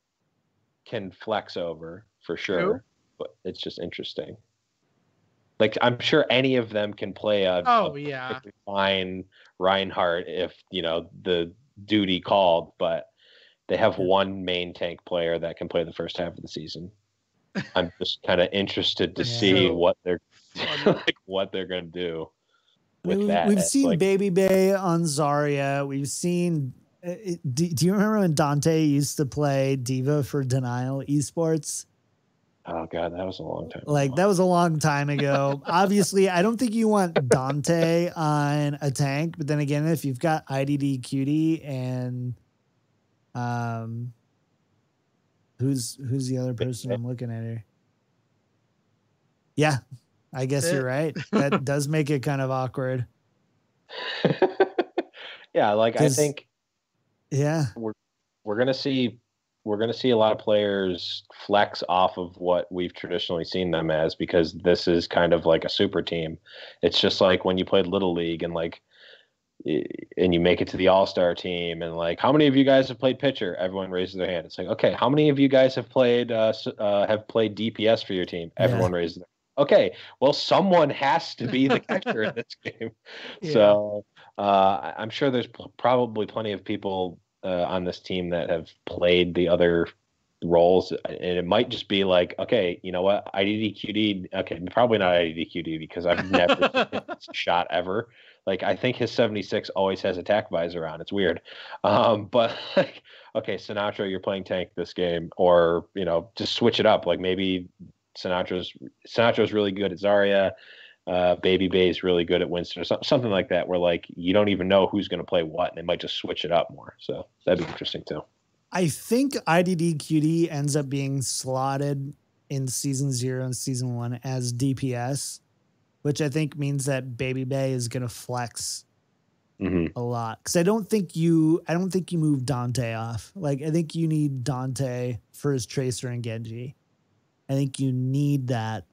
can flex over for sure, but it's just interesting. Like I'm sure any of them can play a fine Reinhardt if the duty called, but they have one main tank player that can play the first half of the season. I'm just kind of interested to see what they're going to do. with that. We've It's seen like, Baby Bay on Zarya. We've seen. Do you remember when Dante used to play D.Va for Denial Esports? oh god, that was a long time Like ago. that was a long time ago. Obviously, I don't think you want Dante on a tank, but then again, if you've got IDD Cutie and who's the other person I'm looking at here? Yeah, I guess you're right. That does make it kind of awkward. Yeah, like I think yeah, we're gonna see a lot of players flex off of what we've traditionally seen them as, because this is kind of like a super team. It's just like when you played Little League and you make it to the All-Star team, and like, how many of you guys have played pitcher? Everyone raises their hand. It's like, okay, how many of you guys have played DPS for your team? Everyone raises their hand. Okay, well, someone has to be the catcher in this game. Yeah. So I'm sure there's probably plenty of people on this team that have played the other roles, and it might just be like, okay, you know what, IDDQD, okay, probably not IDDQD, because I've never seen him shot ever. Like, I think his 76 always has attack visor on. It's weird. But like, okay, Sinatra, you're playing tank this game, or, you know, just switch it up. Like, maybe Sinatra's really good at Zarya. Baby Bay's really good at Winston, or something like that, where like you don't even know who's going to play what, and they might just switch it up more. So that'd be interesting too. I think IDDQD ends up being slotted in season 0 and season 1 as DPS, which I think means that Baby Bay is going to flex a lot. Because I don't think you move Dante off. Like, I think you need Dante for his Tracer and Genji. I think you need that.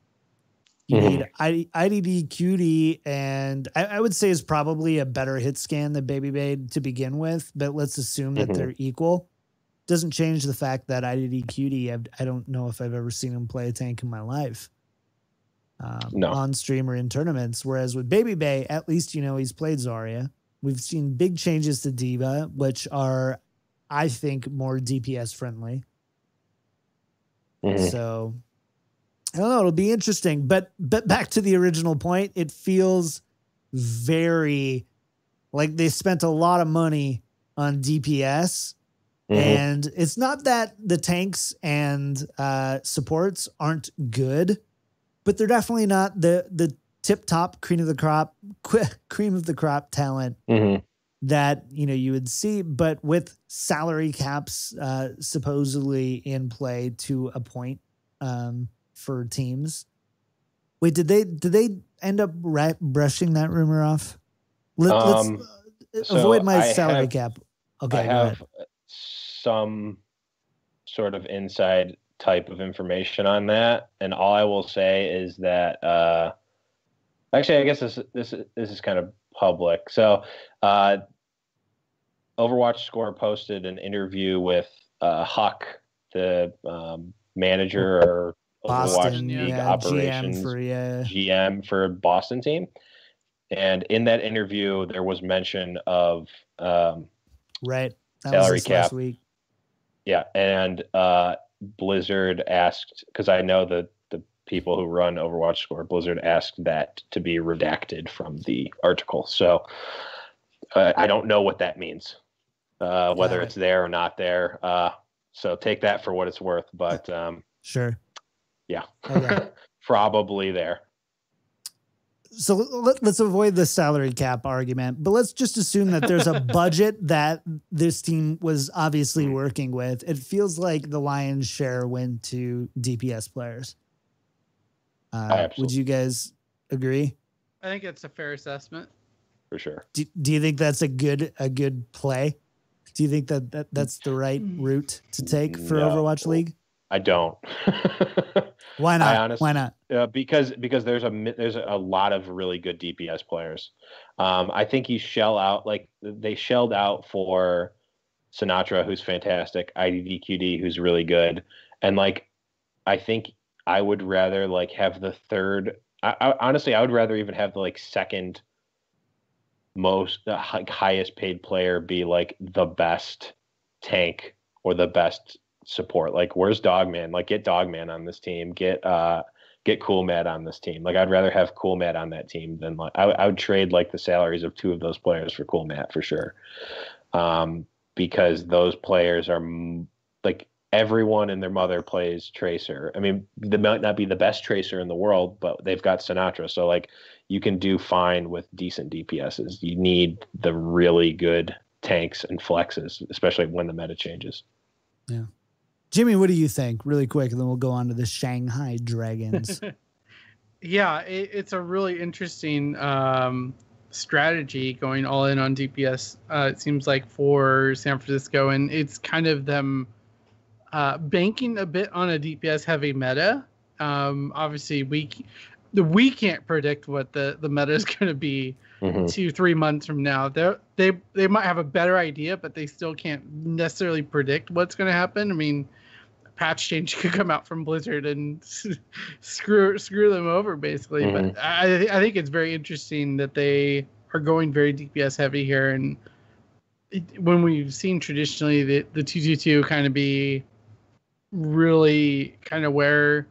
You need IDD Cutie, and I would say is probably a better hit scan than Baby Bay to begin with, but let's assume that they're equal. Doesn't change the fact that IDD Cutie, I don't know if I've ever seen him play a tank in my life. On stream or in tournaments. Whereas with Baby Bay, at least, you know, he's played Zarya. We've seen big changes to D.Va, which are, I think, more DPS friendly. So I don't know. It'll be interesting. But back to the original point, it feels very like they spent a lot of money on DPS. And it's not that the tanks and supports aren't good, but they're definitely not the tip top cream of the crop talent that, you know, you would see. But with salary caps supposedly in play to a point for teams. Wait, did they end up brushing that rumor off? Let's avoid my salary cap. Okay, I have some sort of inside type of information on that, and all I will say is that actually, I guess this is kind of public. So Overwatch Score posted an interview with Huck, the manager or Overwatch League operations GM for Boston team, and in that interview there was mention of that salary was cap last week. Yeah, and Blizzard asked, because I know the people who run Overwatch Score, Blizzard asked that to be redacted from the article. So I don't know what that means, whether it's there or not there. So take that for what it's worth. But sure. Yeah, okay. Probably there. So let's avoid the salary cap argument, but let's just assume that there's a budget that this team was obviously working with. It feels like the lion's share went to DPS players. Would you guys agree? I think it's a fair assessment. For sure. Do you think that's a good play? Do you think that's the right route to take for Overwatch League? I don't. Why not? Why not? Because there's a lot of really good DPS players. I think they shelled out for Sinatra, who's fantastic, IDDQD, who's really good, and like I think I would rather like have the third. Honestly, I would rather even have the like second most highest paid player be like the best tank or the best support. Like, where's Dogman? Like, get Dogman on this team. Get get Cool Matt on this team. Like, I'd rather have Cool Matt on that team than like I would trade like the salaries of 2 of those players for Cool Matt for sure. Because those players are like everyone and their mother plays Tracer. I mean, they might not be the best Tracer in the world, but they've got Sinatra. So like you can do fine with decent DPSs. You need the really good tanks and flexes, especially when the meta changes. Yeah. Jimmy, what do you think? Really quick, and then we'll go on to the Shanghai Dragons. Yeah, it's a really interesting strategy going all in on DPS. It seems like for San Francisco, and it's kind of them banking a bit on a DPS heavy meta. Obviously, we can't predict what the meta is going to be 2-3 months from now. They might have a better idea, but they still can't necessarily predict what's going to happen. I mean, patch change could come out from Blizzard and screw them over basically. But I think it's very interesting that they are going very DPS heavy here. And when we've seen traditionally the 222 kind of be really kind of where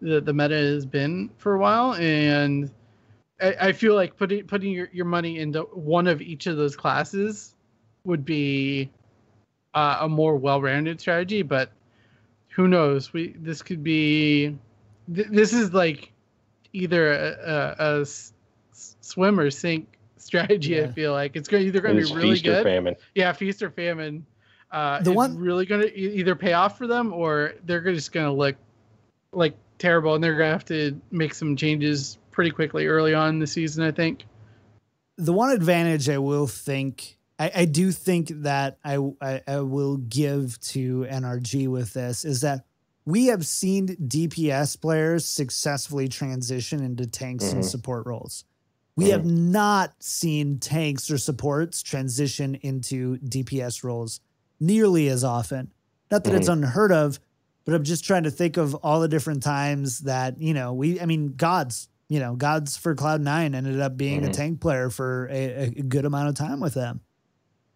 the meta has been for a while. And I feel like putting your money into one of each of those classes would be a more well-rounded strategy, but who knows? This could be. This is like either a swim or sink strategy. Yeah. I feel like it's either going to be really good. Feast or famine. Yeah, feast or famine. It's really going to either pay off for them, or they're just going to look like terrible, and they're going to have to make some changes pretty quickly early on in the season, I think. The one advantage I will think. I do think that I will give to NRG with this is that we have seen DPS players successfully transition into tanks and support roles. We have not seen tanks or supports transition into DPS roles nearly as often. Not that it's unheard of, but I'm just trying to think of all the different times that, Gods for Cloud9 ended up being a tank player for a good amount of time with them.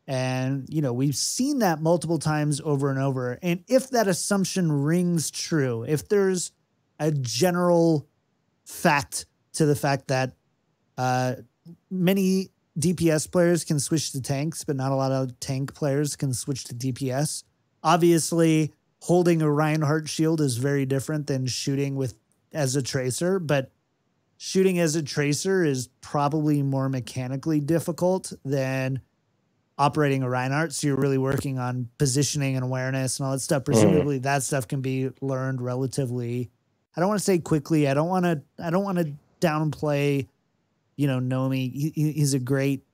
And, we've seen that multiple times over and over. And if that assumption rings true, if there's a general fact to the fact that many DPS players can switch to tanks, but not a lot of tank players can switch to DPS. Obviously, holding a Reinhardt shield is very different than shooting as a Tracer, but shooting as a Tracer is probably more mechanically difficult than operating a Reinhardt, so you're really working on positioning and awareness and all that stuff. Presumably that stuff can be learned relatively, I don't want to say quickly. I don't want to downplay, Nomi. He's a great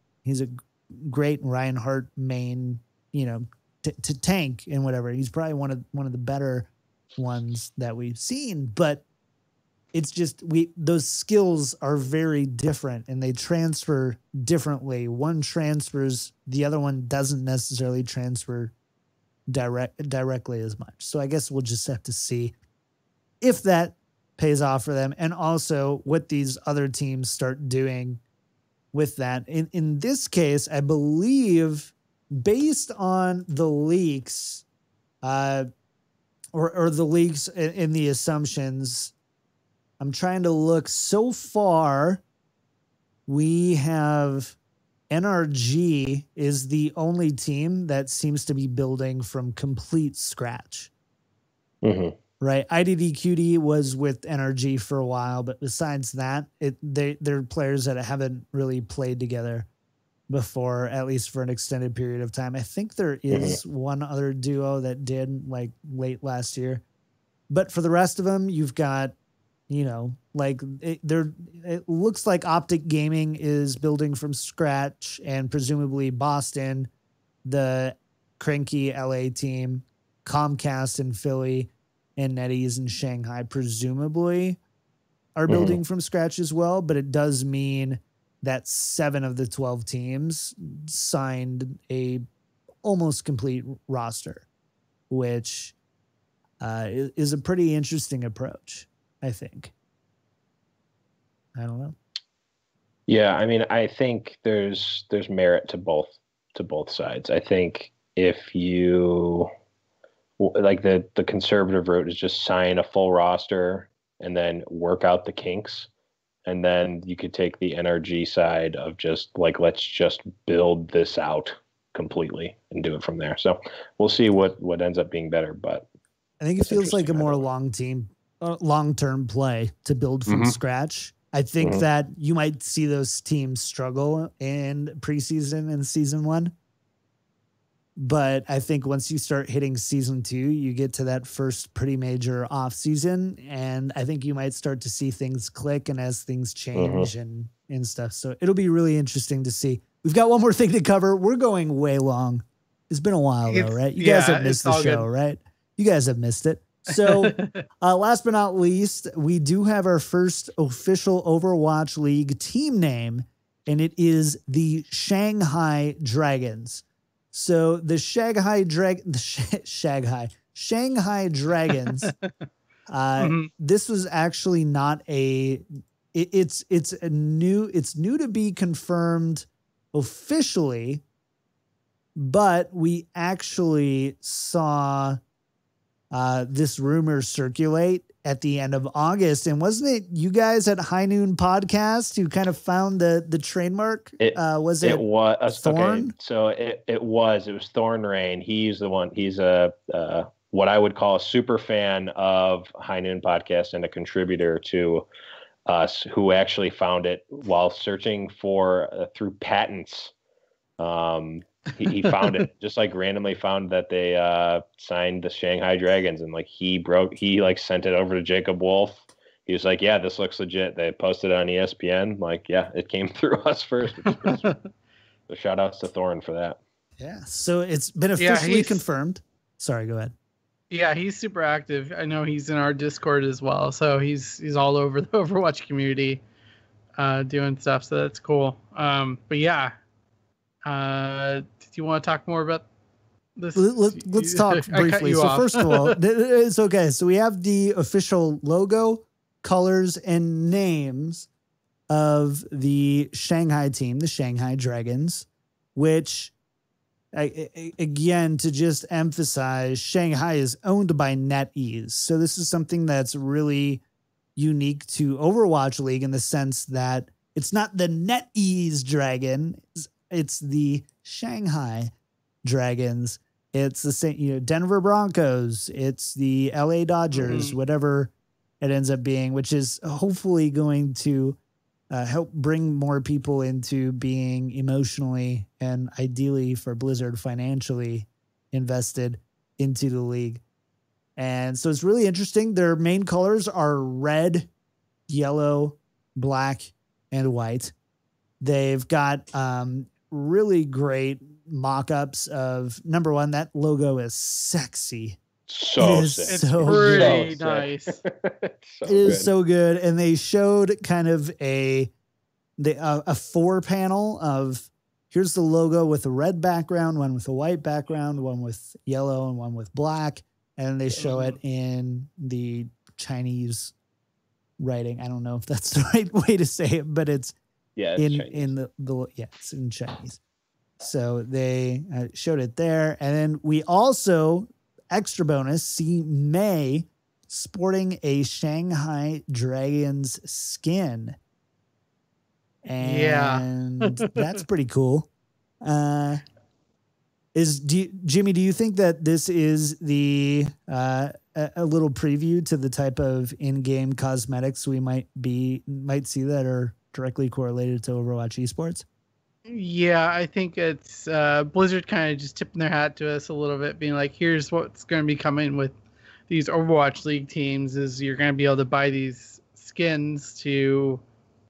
Reinhardt main, to tank and whatever. He's probably one of the better ones that we've seen, but it's just those skills are very different and they transfer differently. One transfers, the other one doesn't necessarily transfer directly as much. So I guess we'll just have to see if that pays off for them, and also what these other teams start doing with that. In this case, I believe based on the leaks, or the leaks in the assumptions, I'm trying to look. So far, we have NRG is the only team that seems to be building from complete scratch. Right? IDDQD was with NRG for a while, but besides that, they're players that haven't really played together before, at least for an extended period of time. I think there is one other duo that did like late last year, but for the rest of them, you've got, it looks like Optic Gaming is building from scratch, and presumably Boston, the Cranky LA team, Comcast in Philly, and NetEase in Shanghai presumably are building from scratch as well. But it does mean that 7 of the 12 teams signed a almost complete roster, which is a pretty interesting approach, I think. I don't know. Yeah, I mean, I think there's merit to both sides. I think if you like the conservative route is just sign a full roster and then work out the kinks. And then you could take the NRG side of just like, let's just build this out completely and do it from there. So we'll see what ends up being better. But I think it feels like a more long-term play to build from scratch. I think that you might see those teams struggle in preseason and season 1. But I think once you start hitting season 2, you get to that first pretty major off season. And I think you might start to see things click and as things change and stuff. So it'll be really interesting to see. We've got one more thing to cover. We're going way long. It's been a while though, right? You guys have missed the show, right? You guys have missed it. So last but not least, we do have our first official Overwatch League team name, and it is the Shanghai Dragons. So the Shanghai Dragons. This was actually not it's new to be confirmed officially, but we actually saw this rumor circulate at the end of August. And wasn't it you guys at High Noon Podcast who kind of found the trademark? It was Thorn? Okay, so it was Thorn Rain. He's the one. He's what I would call a super fan of High Noon Podcast and a contributor to us, who actually found it while searching for through patents. He found it, just like randomly found that they signed the Shanghai Dragons, and like he sent it over to Jacob Wolf. He was like, yeah, this looks legit. They posted it on ESPN. Like, yeah, it came through us first. So shout outs to Thorn for that. Yeah. So it's been officially confirmed. Sorry, go ahead. Yeah, he's super active. I know he's in our Discord as well. So he's all over the Overwatch community doing stuff. So that's cool. But yeah. Did you want to talk more about this? Let's talk briefly. So first of all, it's okay. So we have the official logo, colors, and names of the Shanghai team, the Shanghai Dragons, which, again, to just emphasize, Shanghai is owned by NetEase. So this is something that's really unique to Overwatch League in the sense that it's not the NetEase Dragon. It's the Shanghai Dragons. It's the same, Denver Broncos. It's the LA Dodgers, whatever it ends up being, which is hopefully going to help bring more people into being emotionally and ideally for Blizzard financially invested into the league. And so it's really interesting. Their main colors are red, yellow, black, and white. They've got really great mock-ups of, number one, that logo is sexy. So sick. It's pretty nice. It is so good. And they showed kind of a 4-panel of, here's the logo with a red background, one with a white background, one with yellow, and one with black. And they show it in the Chinese writing. I don't know if that's the right way to say it, but it's it's in Chinese. So they showed it there. And then we also, extra bonus, see May sporting a Shanghai Dragons skin. And that's pretty cool. Jimmy, do you think that this is the a little preview to the type of in-game cosmetics we might see that are directly correlated to Overwatch esports? Yeah, I think it's Blizzard kind of just tipping their hat to us a little bit, being like, here's what's going to be coming with these Overwatch League teams, is you're going to be able to buy these skins to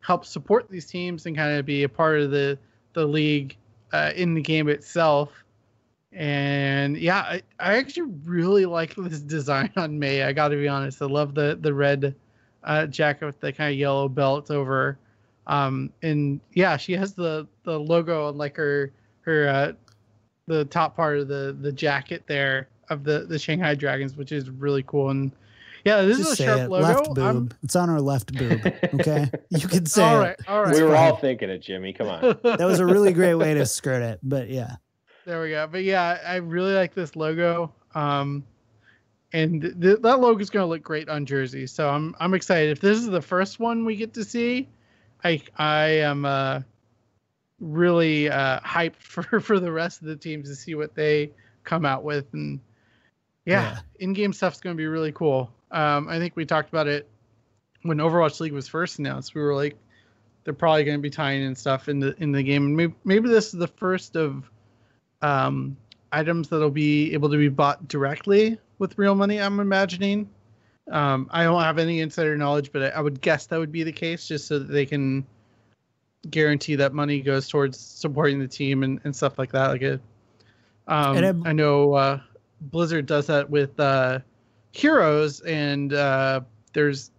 help support these teams and kind of be a part of the league in the game itself. And yeah, I actually really like this design on May. I got to be honest. I love the red jacket with the kind of yellow belt over. And yeah, she has the logo on like her the top part of the jacket there of the Shanghai Dragons, which is really cool. And yeah, this is a sharp logo. Left boob. It's on her left boob. Okay, you can say all right. We were all thinking it, Jimmy. Come on. That was a really great way to skirt it, but yeah. There we go. But yeah, I really like this logo. And that logo is going to look great on jerseys. So I'm excited. If this is the first one we get to see, I am really hyped for the rest of the teams to see what they come out with. And yeah. In-game stuff's going to be really cool. I think we talked about it when Overwatch League was first announced. We were like, they're probably going to be tying in stuff in the game. And maybe this is the first of items that'll be able to be bought directly with real money, I'm imagining. I don't have any insider knowledge, but I would guess that would be the case, just so that they can guarantee that money goes towards supporting the team and stuff like that. I know Blizzard does that with Heroes, and there's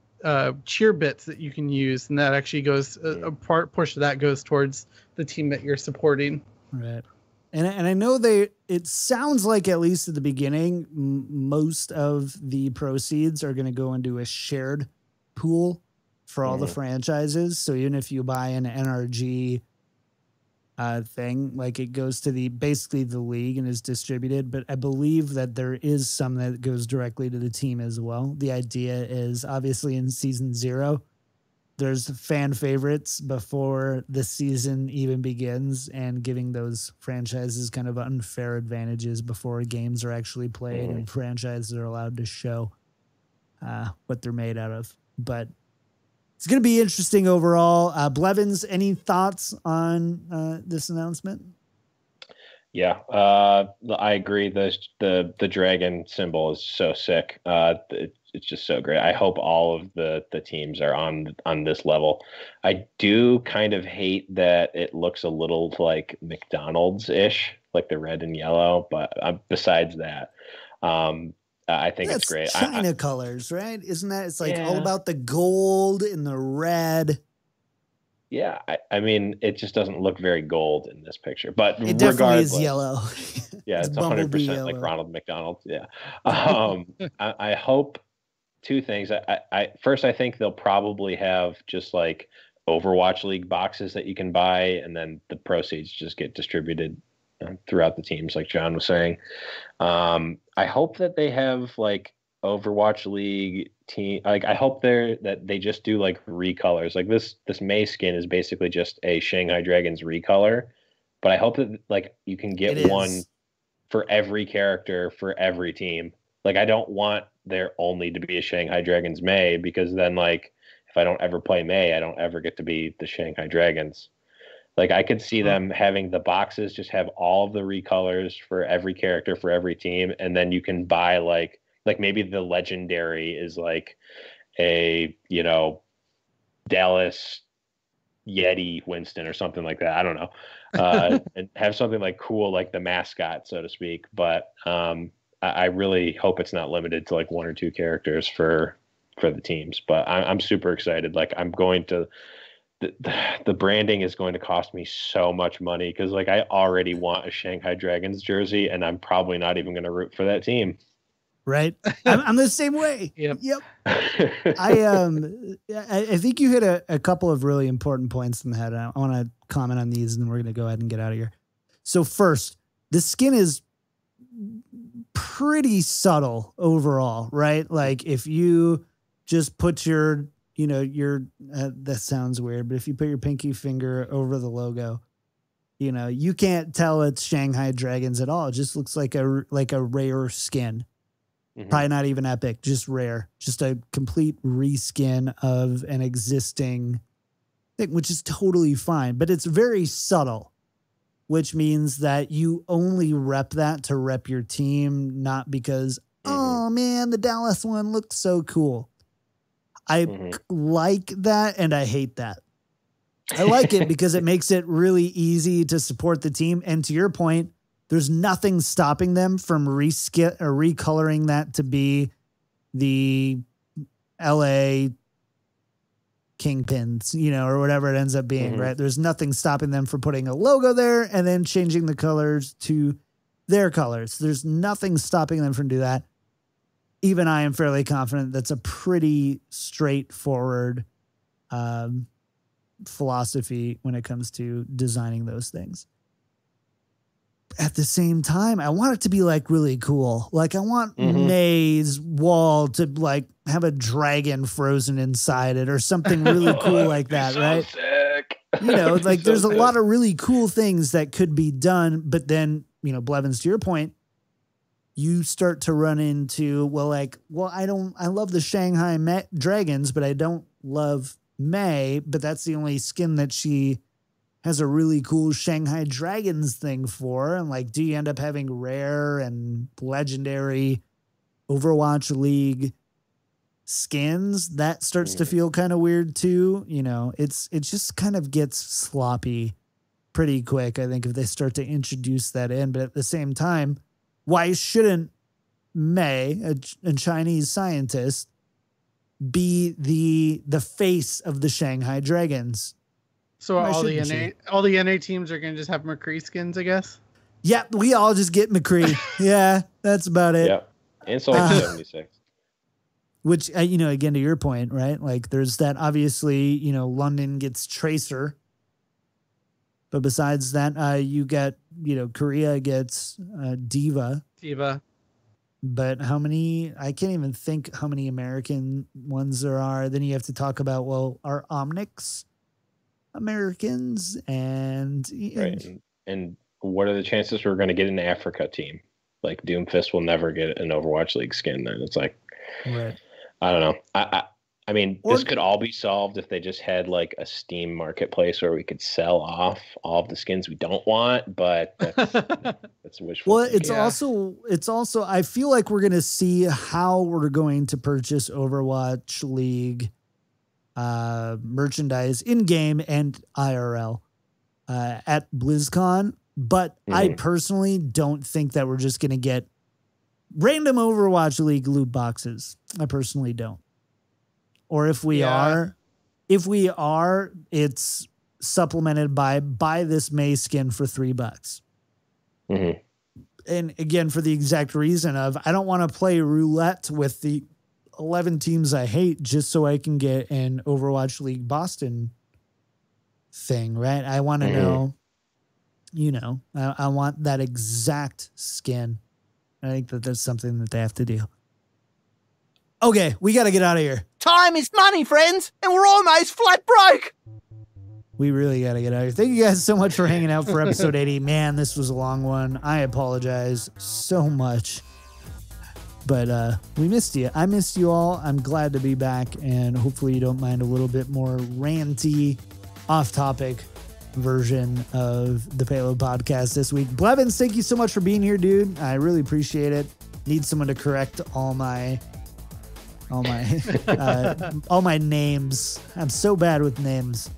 cheer bits that you can use, and that actually goes a portion of that goes towards the team that you're supporting. Right. And I know it sounds like, at least at the beginning, most of the proceeds are going to go into a shared pool for all the franchises. So even if you buy an NRG thing, like, it goes to basically the league and is distributed. But I believe that there is some that goes directly to the team as well. The idea is, obviously, in season 0, there's fan favorites before the season even begins, and giving those franchises kind of unfair advantages before games are actually played and franchises are allowed to show what they're made out of. But it's going to be interesting overall. Blevins, any thoughts on this announcement? Yeah, I agree. The dragon symbol is so sick. It's just so great. I hope all of the teams are on this level. I do kind of hate that it looks a little like McDonald's-ish, like the red and yellow. But besides that, I think it's great. China colors, right? Isn't that? It's like all about the gold and the red. Yeah, I mean, it just doesn't look very gold in this picture, but it definitely is yellow. Yeah, it's 100% like Ronald McDonald. Yeah. I hope two things. First, I think they'll probably have just like Overwatch League boxes that you can buy, and then the proceeds just get distributed throughout the teams, like John was saying. I hope that they have like Overwatch League team. Like, I hope that they just do like recolors. Like this May skin is basically just a Shanghai Dragons recolor, but I hope that like you can get one for every character for every team. Like, I don't want there only to be a Shanghai Dragons May, because then like if I don't ever play May, I don't ever get to be the Shanghai Dragons. Like, I could see them having the boxes just have all of the recolors for every character for every team, and then you can buy like maybe the legendary is like a, Dallas Yeti Winston or something like that. I don't know. And have something like cool, like the mascot, so to speak. But I really hope it's not limited to like one or two characters for the teams. But I'm super excited. Like, I'm going to, the branding is going to cost me so much money, because like I already want a Shanghai Dragons jersey, and I'm probably not even going to root for that team. Right. I'm the same way. Yep. I think you hit a couple of really important points in the head. I want to comment on these, and then we're going to go ahead and get out of here. So first, the skin is pretty subtle overall, right? Like, if you just put your that sounds weird, but if you put your pinky finger over the logo, you can't tell it's Shanghai Dragons at all. It just looks like a rare skin. Probably not even epic, just rare. Just a complete reskin of an existing thing, which is totally fine. But it's very subtle, which means that you only rep that to rep your team, not because, oh man, the Dallas one looks so cool. I like that, and I hate that. I like it because it makes it really easy to support the team. And to your point, there's nothing stopping them from recoloring that to be the LA Kingpins, or whatever it ends up being, right? There's nothing stopping them from putting a logo there and then changing the colors to their colors. There's nothing stopping them from doing that. Even I am fairly confident that's a pretty straightforward philosophy when it comes to designing those things. at the same time, I want it to be like really cool. Like I want May's wall to like have a dragon frozen inside it or something really cool like that, so right? Sick. You know, like So there's a good. lot of really cool things that could be done, but then, you know, Blevins, to your point, you start to run into, I love the Shanghai Dragons, but I don't love May, but that's the only skin that she has a really cool Shanghai Dragons thing for. And like, do you end up having rare and legendary Overwatch League skins? That starts to feel kind of weird too. You know, it just kind of gets sloppy pretty quick, I think, if they start to introduce that in. But at the same time, why shouldn't May, a Chinese scientist, be the face of the Shanghai Dragons? So Why all the shouldn't NA teams are going to just have McCree skins, I guess? Yeah, we all just get McCree. Yeah, that's about it. Yep. And Soldier 76. Which, you know, again, to your point, right? Like there's that, obviously, you know, London gets Tracer. But besides that, you get, you know, Korea gets D.Va. D.Va. But how many, I can't even think how many American ones there are. Then you have to talk about, well, are Omnics Americans? And Right. And what are the chances we're going to get an Africa team? Like Doomfist will never get an Overwatch League skin. Then it's like, right. I don't know. I mean, this could all be solved if they just had like a Steam marketplace where we could sell off all of the skins we don't want, but that's wishful. Well, thinking. it's also, I feel like we're going to see how we're going to purchase Overwatch League merchandise in game and IRL at BlizzCon. But I personally don't think that we're just going to get random Overwatch League loot boxes. I personally don't. Or if we are, it's supplemented by buy this May skin for $3. And again, for the exact reason of, I don't want to play roulette with the 11 teams I hate just so I can get an Overwatch League Boston thing, right? I want to know, you know, I want that exact skin. I think that that's something that they have to do. Okay, we got to get out of here. Time is money, friends, and we're almost flat broke. We really got to get out of here. Thank you guys so much for hanging out for episode 80. Man, this was a long one. I apologize so much. But we missed you. I missed you all. I'm glad to be back, and hopefully you don't mind a little bit more ranty, off-topic version of the Payload Podcast this week. Blevins, thank you so much for being here, dude. I really appreciate it. Need someone to correct all my names. I'm so bad with names.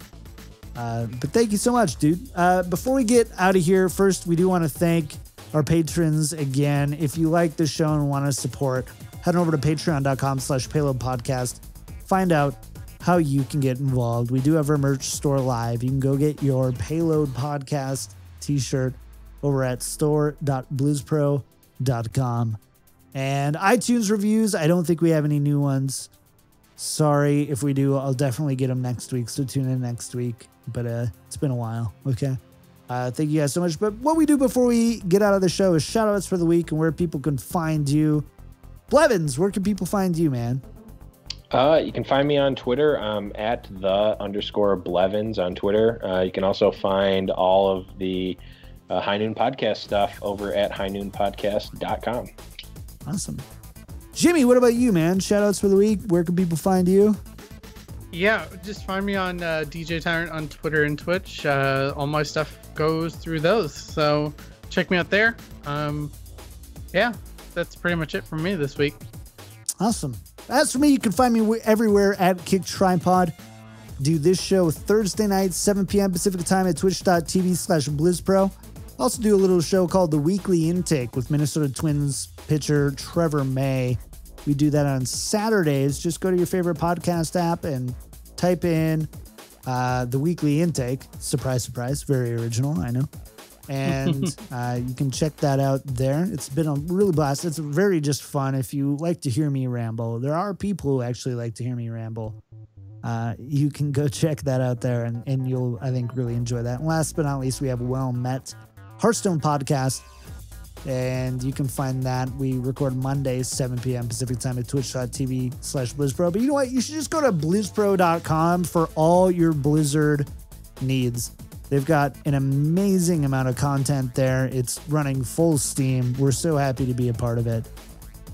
But thank you so much, dude. Before we get out of here, first, we do want to thank our patrons again. If you like the show and want to support, head over to patreon.com/Payload Podcast. Find out how you can get involved. We do have our merch store live. You can go get your Payload Podcast t-shirt over at store.blizzpro.com. And iTunes reviews, I don't think we have any new ones. Sorry if we do. I'll definitely get them next week, so tune in next week. But it's been a while, okay? Thank you guys so much. But what we do before we get out of the show is shout-outs for the week and where people can find you. Blevins, where can people find you, man? You can find me on Twitter. At @the_Blevins on Twitter. You can also find all of the High Noon Podcast stuff over at highnoonpodcast.com. Awesome. Jimmy, what about you, man? Shout-outs for the week. Where can people find you? Yeah, just find me on DJTyrant on Twitter and Twitch. All my stuff goes through those, so check me out there. Yeah, that's pretty much it from me this week. Awesome. As for me, you can find me everywhere at KickedTripod. Do this show Thursday nights, 7 p.m. Pacific time at twitch.tv/BlizzPro. Also do a little show called The Weekly Intake with Minnesota Twins pitcher Trevor May. We do that on Saturdays. Just go to your favorite podcast app and type in The Weekly Intake. Surprise, surprise. Very original, I know. And you can check that out there. It's been a really blast. It's very just fun if you like to hear me ramble. There are people who actually like to hear me ramble. You can go check that out there, and you'll, I think, really enjoy that. And last but not least, we have Well Met Hearthstone podcast. And you can find that. We record Mondays, 7 p.m. Pacific time at twitch.tv/BlizzPro. But you know what? You should just go to blizzpro.com for all your Blizzard needs. They've got an amazing amount of content there. It's running full steam. We're so happy to be a part of it.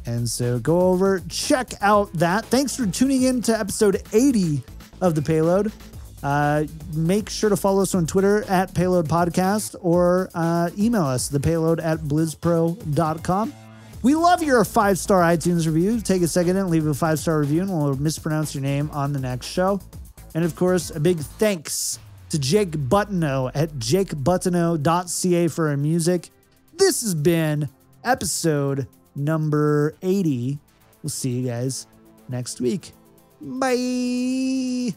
And so go over, check out that. Thanks for tuning in to episode 80 of The Payload. Make sure to follow us on Twitter at Payload Podcast or email us, thepayload@blizzpro.com. We love your 5-star iTunes review. Take a second and leave a 5-star review and we'll mispronounce your name on the next show. And of course, a big thanks to Jake Buttonow at jakebuttonow.ca for our music. This has been episode number 80. We'll see you guys next week. Bye.